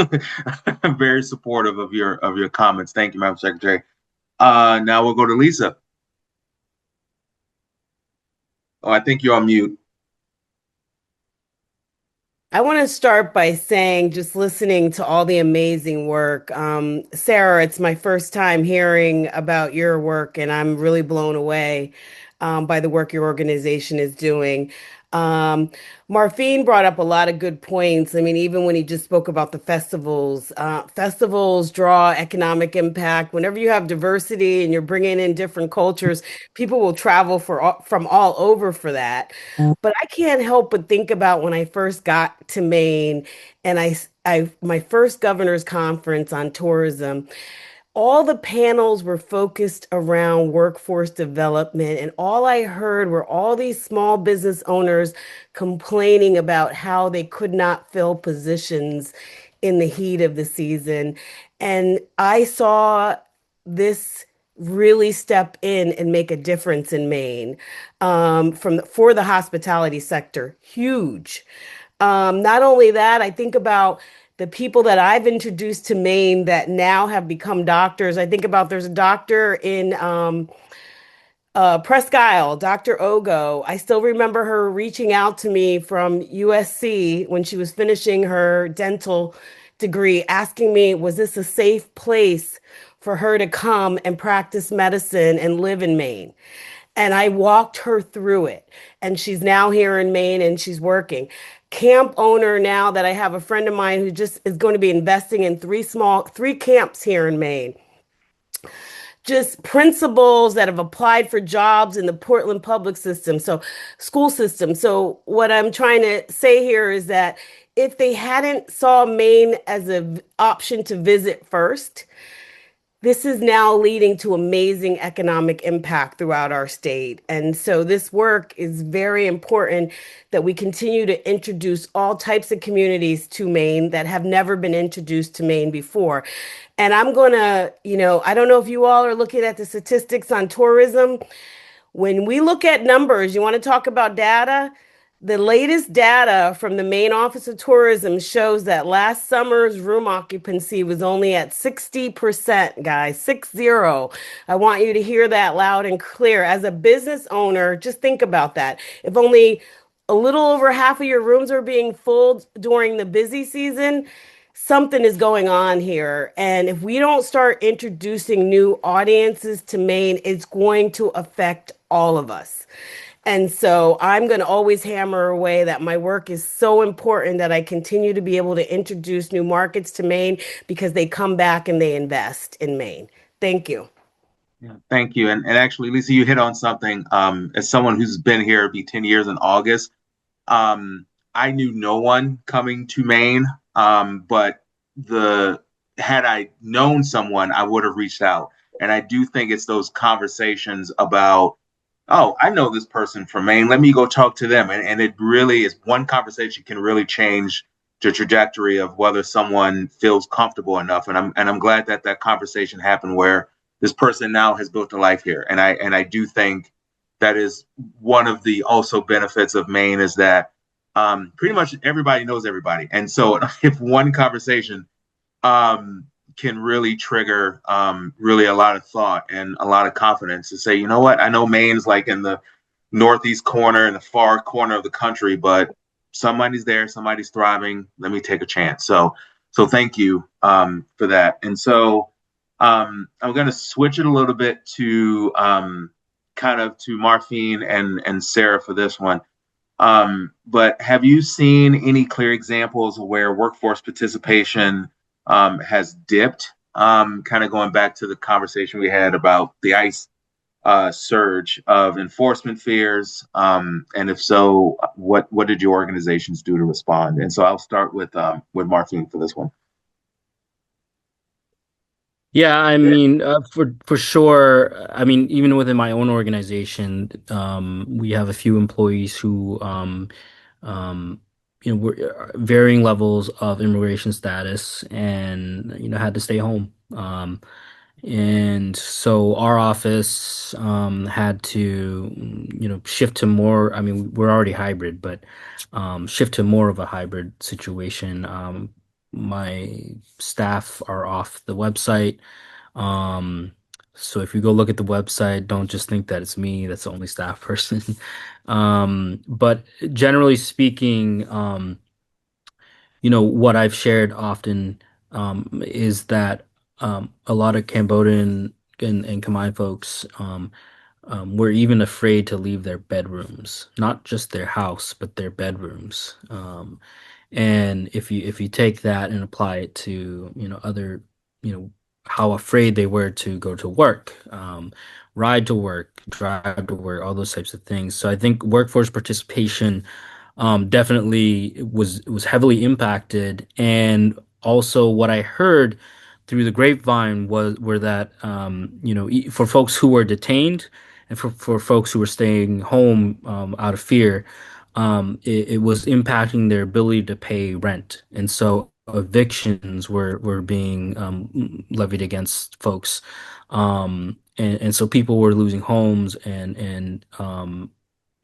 I'm very supportive of your comments. Thank you, Madam Secretary. Now we'll go to Lisa. Oh, I think you're on mute. I want to start by saying, just listening to all the amazing work. Sarah, it's my first time hearing about your work, and I'm really blown away by the work your organization is doing. Um, Marfine brought up a lot of good points. I mean, even when he just spoke about the festivals, festivals draw economic impact. Whenever you have diversity and you're bringing in different cultures, people will travel from all over for that. But I can't help but think about when I first got to Maine and my first governor's conference on tourism. All the panels were focused around workforce development, and all I heard were all these small business owners complaining about how they could not fill positions in the heat of the season. And I saw this really step in and make a difference in Maine for the hospitality sector. Huge. Not only that, I think about the people that I've introduced to Maine that now have become doctors. I think about there's a doctor in Presque Isle, Dr. Ogo. I still remember her reaching out to me from USC when she was finishing her dental degree, asking me, was this a safe place for her to come and practice medicine and live in Maine? And I walked her through it. And she's now here in Maine and she's working. Camp owner now that I have a friend of mine who just is going to be investing in three camps here in Maine. just principals that have applied for jobs in the Portland public system, so school system. So what I'm trying to say here is that if they hadn't saw Maine as an option to visit first, this is now leading to amazing economic impact throughout our state. And so this work is very important that we continue to introduce all types of communities to Maine that have never been introduced to Maine before. And I'm going to, I don't know if you all are looking at the statistics on tourism. When we look at numbers, you want to talk about data? The latest data from the Maine Office of Tourism shows that last summer's room occupancy was only at 60%, guys, 60. I want you to hear that loud and clear. As a business owner, just think about that. If only a little over half of your rooms are being full during the busy season, something is going on here. And if we don't start introducing new audiences to Maine, it's going to affect all of us. And so I'm going to always hammer away that my work is so important that I continue to be able to introduce new markets to Maine because they come back and they invest in Maine. Thank you. Yeah, thank you. And actually, Lisa, you hit on something. As someone who's been here, it'll be 10 years in August. I knew no one coming to Maine, but had I known someone, I would have reached out. And I do think it's those conversations about, oh, I know this person from Maine. Let me go talk to them. And it really is, one conversation can really change the trajectory of whether someone feels comfortable enough. And I'm glad that that conversation happened where this person now has built a life here. And I do think that is one of the also benefits of Maine is that pretty much everybody knows everybody. And so if one conversation can really trigger really a lot of thought and a lot of confidence to say, you know what, I know Maine's like in the northeast corner, in the far corner of the country, but somebody's there, somebody's thriving. Let me take a chance. So thank you for that. And so I'm going to switch it a little bit to kind of to Marfine and Sarah for this one. But have you seen any clear examples of where workforce participation has dipped? Kind of going back to the conversation we had about the ICE surge of enforcement fears, and if so, what did your organizations do to respond? And so I'll start with Marfine for this one. Yeah, I mean, for sure. I mean, even within my own organization, we have a few employees who, were varying levels of immigration status, and had to stay home. And so our office had to, shift to more. I mean, we're already hybrid, but shift to more of a hybrid situation. My staff are off the website. Um, so if you go look at the website, don't just think that it's me, that's the only staff person. But generally speaking, what I've shared often is that a lot of Cambodian and Khmer folks were even afraid to leave their bedrooms, not just their house, but their bedrooms. And if you take that and apply it to other how afraid they were to go to work, ride to work, drive to work, all those types of things. So I think workforce participation definitely was heavily impacted. And also what I heard through the grapevine were that for folks who were detained and for folks who were staying home out of fear, it was impacting their ability to pay rent. And so evictions were being levied against folks. And so people were losing homes and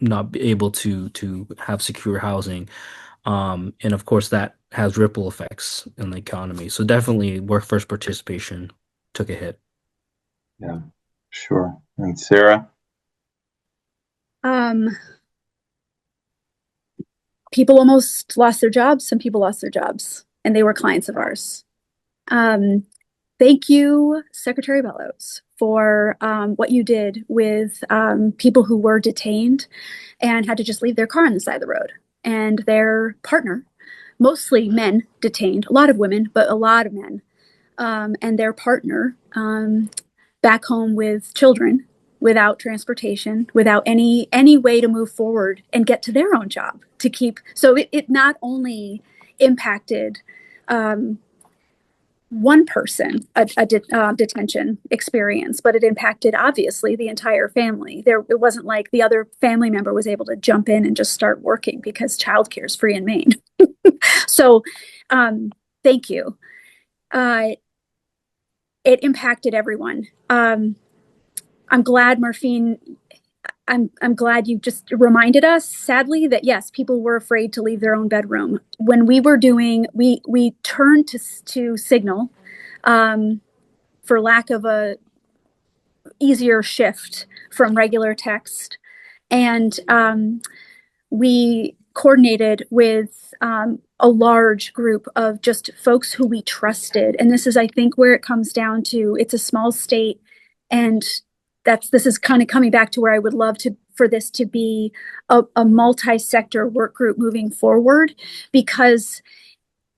not be able to have secure housing. And of course, that has ripple effects in the economy. So definitely workforce participation took a hit. Yeah, sure. And Sarah? People almost lost their jobs. Some people lost their jobs, and they were clients of ours. Thank you, Secretary Bellows, for what you did with people who were detained and had to just leave their car on the side of the road. And their partner, mostly men detained, a lot of women, but a lot of men, and their partner back home with children, without transportation, without any way to move forward and get to their own job to keep. So it not only impacted one person, detention experience, but it impacted obviously the entire family. It wasn't like the other family member was able to jump in and just start working because childcare is free in Maine. So thank you. It impacted everyone. I'm glad, Marfine, I'm glad you just reminded us, sadly, that yes, people were afraid to leave their own bedroom. When we were doing, we turned to Signal for lack of a easier shift from regular text, and we coordinated with a large group of just folks who we trusted. And this is, I think, where it comes down to, it's a small state, and this is kind of coming back to where I would love for this to be a multi-sector work group moving forward, because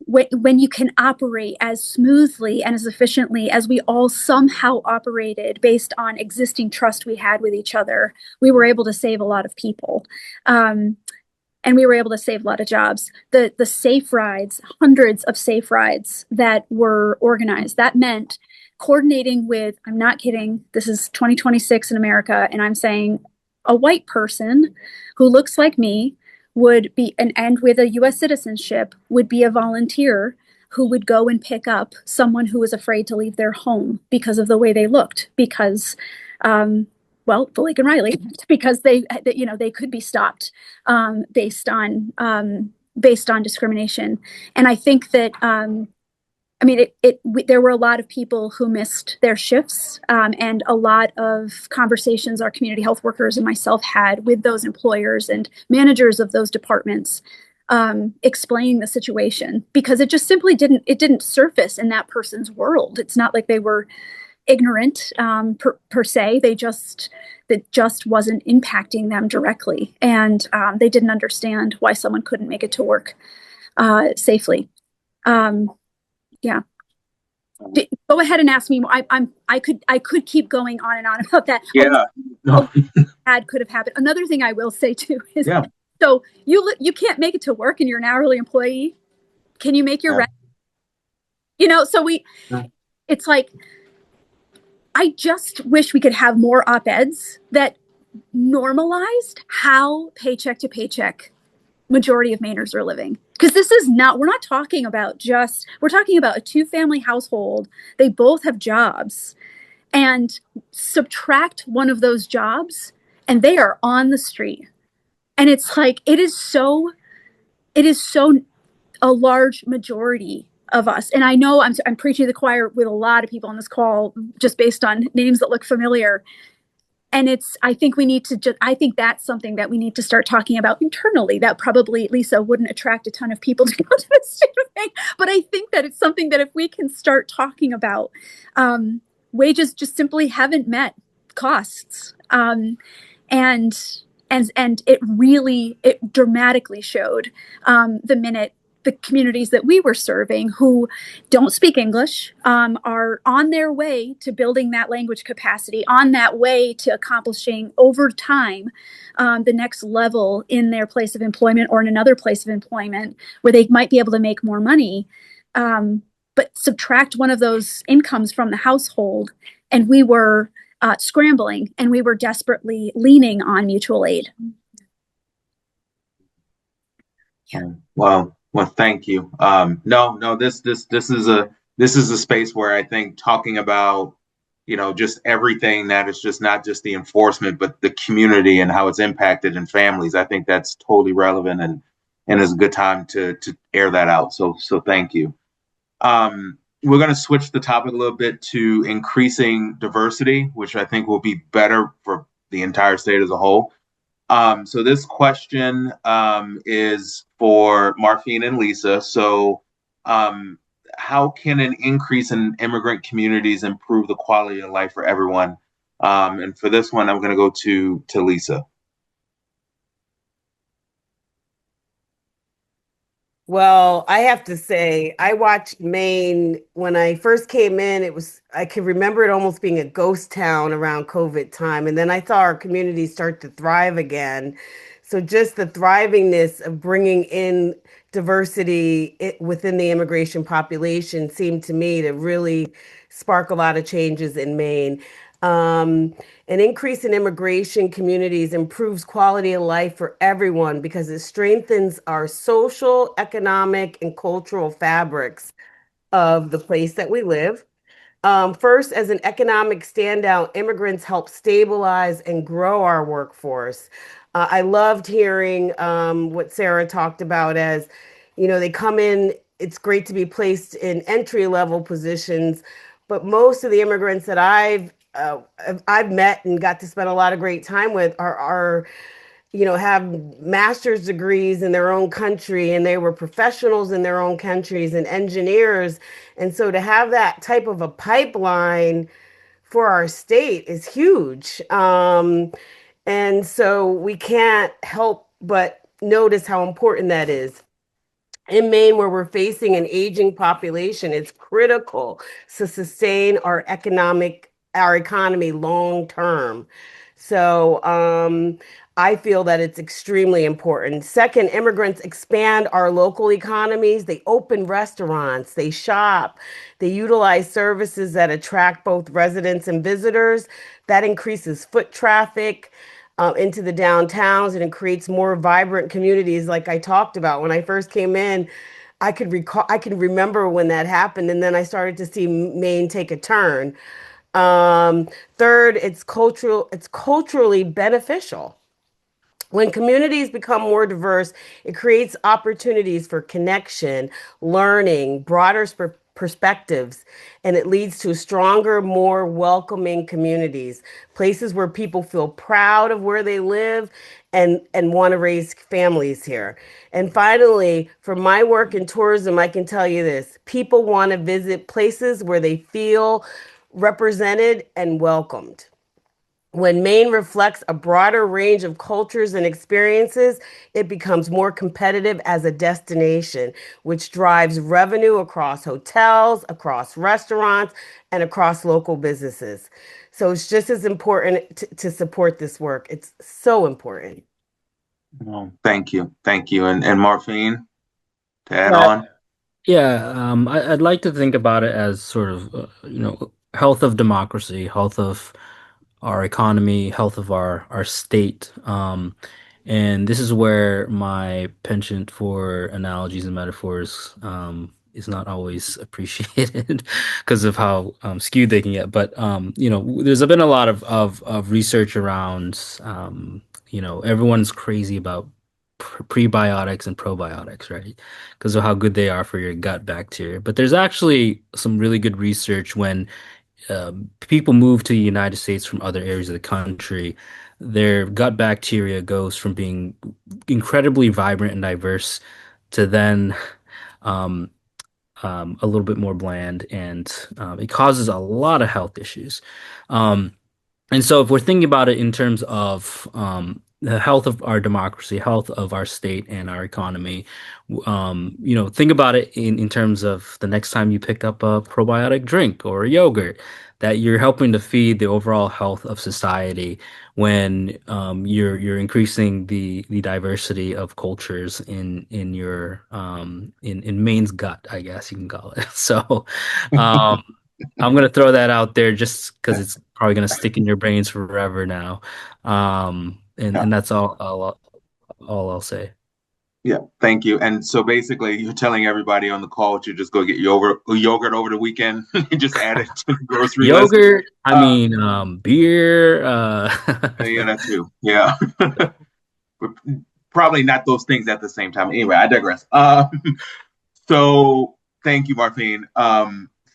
when you can operate as smoothly and as efficiently as we all somehow operated based on existing trust we had with each other, we were able to save a lot of people. And we were able to save a lot of jobs. The safe rides, hundreds of safe rides that were organized, that meant coordinating with, I'm not kidding, this is 2026 in America, and I'm saying a white person who looks like me would be, and with a US citizenship, would be a volunteer who would go and pick up someone who was afraid to leave their home because of the way they looked, because well, Blake and Riley, because they could be stopped based on discrimination. And I think that there were a lot of people who missed their shifts, and a lot of conversations our community health workers and myself had with those employers and managers of those departments, explaining the situation, because it just simply didn't surface in that person's world. It's not like they were ignorant per se. That just wasn't impacting them directly, and they didn't understand why someone couldn't make it to work safely. Yeah. Go ahead and ask me more. I could keep going on and on about that. Yeah. No. Could have happened. Another thing I will say too is, yeah. So you can't make it to work and you're an hourly employee. Can you make your rent? So it's like, I just wish we could have more op-eds that normalized how paycheck to paycheck majority of Mainers are living. Because we're not talking about we're talking about a 2-family household. They both have jobs, and subtract one of those jobs and they are on the street. And it's like, it is so a large majority of us. And I know I'm preaching to the choir with a lot of people on this call just based on names that look familiar. And I think that's something that we need to start talking about internally. That probably, Lisa, wouldn't attract a ton of people to go to the state of Maine. But I think that it's something that if we can start talking about, wages just simply haven't met costs. And it dramatically showed the minute the communities that we were serving who don't speak English are on their way to building that language capacity, on that way to accomplishing over time the next level in their place of employment or in another place of employment where they might be able to make more money. But subtract one of those incomes from the household, and we were scrambling, and we were desperately leaning on mutual aid. Yeah. Well, thank you. No, this is a space where I think talking about, just everything that is just not just the enforcement, but the community and how it's impacted in families. I think that's totally relevant, and is a good time to air that out. So thank you. We're going to switch the topic a little bit to increasing diversity, which I think will be better for the entire state as a whole. So this question is for Marfine and Lisa. So how can an increase in immigrant communities improve the quality of life for everyone? And for this one, I'm going to go to Lisa. Well, I have to say, I watched Maine when I first came in. I can remember it almost being a ghost town around COVID time. And then I saw our community start to thrive again. So just the thrivingness of bringing in diversity within the immigration population seemed to me to really spark a lot of changes in Maine. Um, an increase in immigration communities improves quality of life for everyone because it strengthens our social, economic, and cultural fabrics of the place that we live. First, as an economic standout, immigrants help stabilize and grow our workforce. I loved hearing what Sarah talked about as, they come in, it's great to be placed in entry level positions, but most of the immigrants that I've met and got to spend a lot of great time with are have master's degrees in their own country, and they were professionals in their own countries and engineers. And so to have that type of a pipeline for our state is huge. And so we can't help but notice how important that is. In Maine, where we're facing an aging population, it's critical to sustain our economy long term. So I feel that it's extremely important. Second, immigrants expand our local economies. They open restaurants, they shop, they utilize services that attract both residents and visitors. That increases foot traffic into the downtowns, and it creates more vibrant communities like I talked about. When I first came in, I can remember when that happened, and then I started to see Maine take a turn. Third, it's culturally beneficial. When communities become more diverse, it creates opportunities for connection, learning, broader perspectives, and it leads to stronger, more welcoming communities, places where people feel proud of where they live and want to raise families here. And finally, for my work in tourism, I can tell you this: people want to visit places where they feel represented and welcomed. When Maine reflects a broader range of cultures and experiences, it becomes more competitive as a destination, which drives revenue across hotels, across restaurants, and across local businesses. So it's just as important to support this work. It's so important. Oh, thank you. Thank you. And Morphine, to add Yeah, on? yeah. I'd like to think about it as sort of, health of democracy, health of our economy, health of our state. And this is where my penchant for analogies and metaphors is not always appreciated because of how skewed they can get. But there's been a lot of research around everyone's crazy about prebiotics and probiotics, right? Because of how good they are for your gut bacteria. But there's actually some really good research when people move to the United States from other areas of the country, their gut bacteria goes from being incredibly vibrant and diverse to then um, a little bit more bland, and it causes a lot of health issues. Um, and so, if we're thinking about it in terms of the health of our democracy, health of our state and our economy, think about it in terms of the next time you pick up a probiotic drink or a yogurt, that you're helping to feed the overall health of society when you're increasing the diversity of cultures in your in Maine's gut, I guess you can call it. So. Um, I'm gonna throw that out there just because it's probably gonna stick in your brains forever now. And Yeah. and that's all I'll say. Yeah. Thank you. And so basically, you're telling everybody on the call to just go get yogurt over the weekend and just add it to the grocery list. Yogurt, I Uh, mean, beer. yeah, that too. Yeah. But probably not those things at the same time. Anyway, I digress. So thank you, Martine,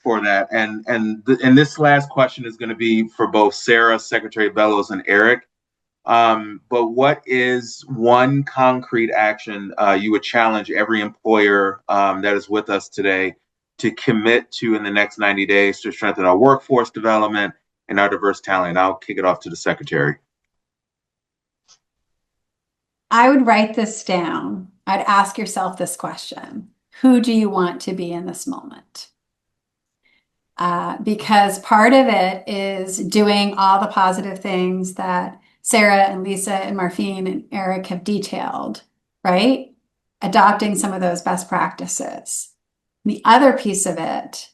for that. And this last question is going to be for both Sarah, Secretary Bellows, and Eric. But what is one concrete action you would challenge every employer that is with us today to commit to in the next 90 days to strengthen our workforce development and our diverse talent? I'll kick it off to the Secretary. I would write this down. I'd ask yourself this question: who do you want to be in this moment? Because part of it is doing all the positive things that Sarah and Lisa and Marfine and Eric have detailed, right? Adopting some of those best practices. The other piece of it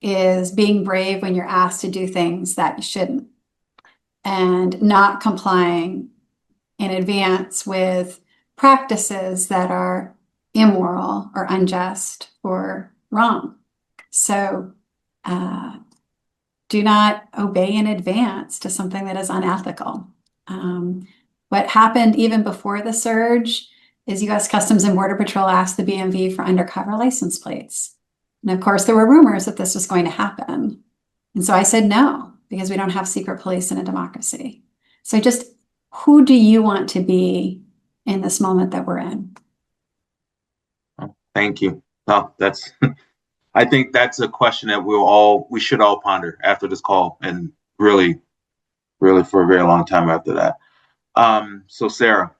is being brave when you're asked to do things that you shouldn't, and not complying in advance with practices that are immoral or unjust or wrong. So do not obey in advance to something that is unethical. What happened even before the surge is U.S. Customs and Border Patrol asked the BMV for undercover license plates. And of course, there were rumors that this was going to happen. And so I said no, because we don't have secret police in a democracy. So just, who do you want to be in this moment that we're in? Thank you. No, that's I think that's a question that we should all ponder after this call, and really, really for a very long time after that. So Sarah.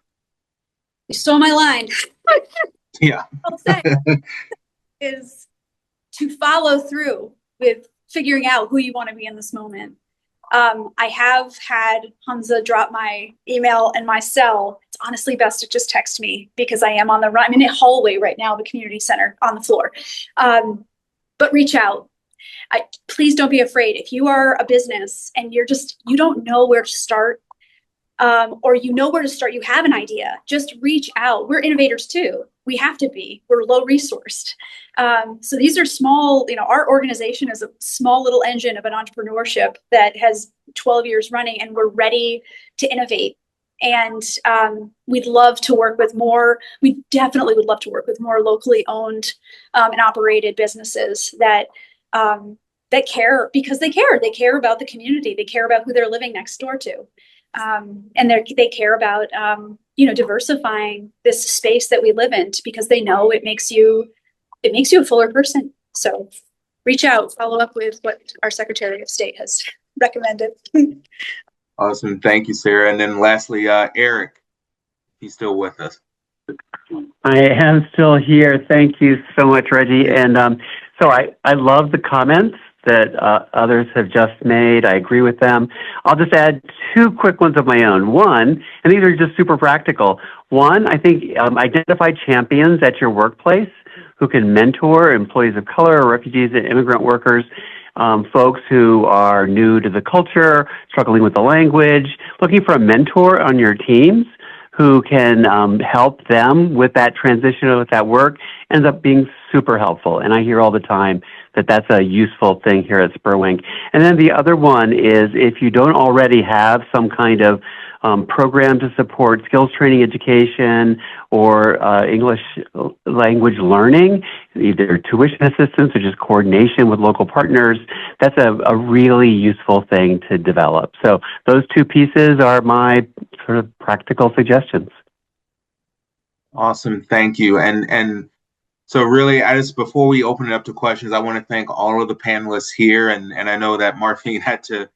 You stole my line. Yeah. I'll say is to follow through with figuring out who you want to be in this moment. I have had Hamza drop my email and my cell. It's honestly best to just text me because I am on the run. I'm in a hallway right now, the community center on the floor. But reach out. Please don't be afraid. If you are a business and you don't know where to start, or you know where to start, you have an idea, just reach out. We're innovators too. We have to be. We're low resourced. So these are small, our organization is a small little engine of an entrepreneurship that has 12 years running, and we're ready to innovate. And we'd love to work with more. We definitely would love to work with more locally owned and operated businesses that care, because they care. They care about the community. They care about who they're living next door to. And they care about, diversifying this space that we live in, because they know it makes you a fuller person. So reach out, follow up with what our Secretary of State has recommended. Awesome. Thank you, Sarah. And then lastly, Eric, he's still with us. I am still here. Thank you so much, Reggie. And so I love the comments that others have just made. I agree with them. I'll just add two quick ones of my own. One, and these are just super practical. One, I think identify champions at your workplace who can mentor employees of color, or refugees and immigrant workers, folks who are new to the culture, struggling with the language, looking for a mentor on your teams who can help them with that transition, with that work, ends up being super helpful. And I hear all the time that that's a useful thing here at Spurwink. And then the other one is, if you don't already have some kind of program to support skills training education or English language learning, either tuition assistance or just coordination with local partners, that's a really useful thing to develop. So those two pieces are my sort of practical suggestions. Awesome. Thank you. And so really, before we open it up to questions, I want to thank all of the panelists here. And I know that Marfine had to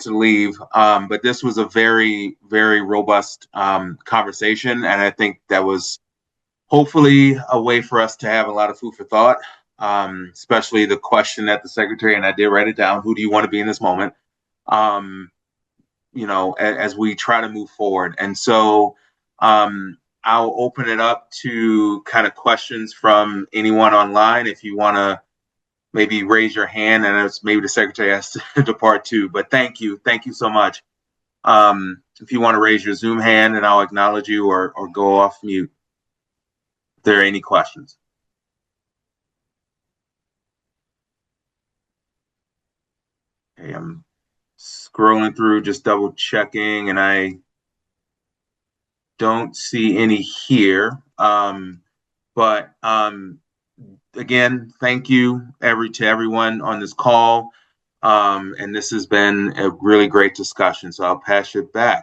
leave, but this was a very, very robust conversation. And I think that was hopefully a way for us to have a lot of food for thought, especially the question that the Secretary, and I did write it down, who do you want to be in this moment? As we try to move forward. And so I'll open it up to kind of questions from anyone online. If you want to maybe raise your hand, and maybe the Secretary has to depart too, but thank you so much. If you want to raise your Zoom hand, and I'll acknowledge you, or go off mute if there are any questions. Okay, I'm scrolling through, just double checking, and I don't see any here. But again, thank you to everyone on this call. And this has been a really great discussion. So I'll pass it back.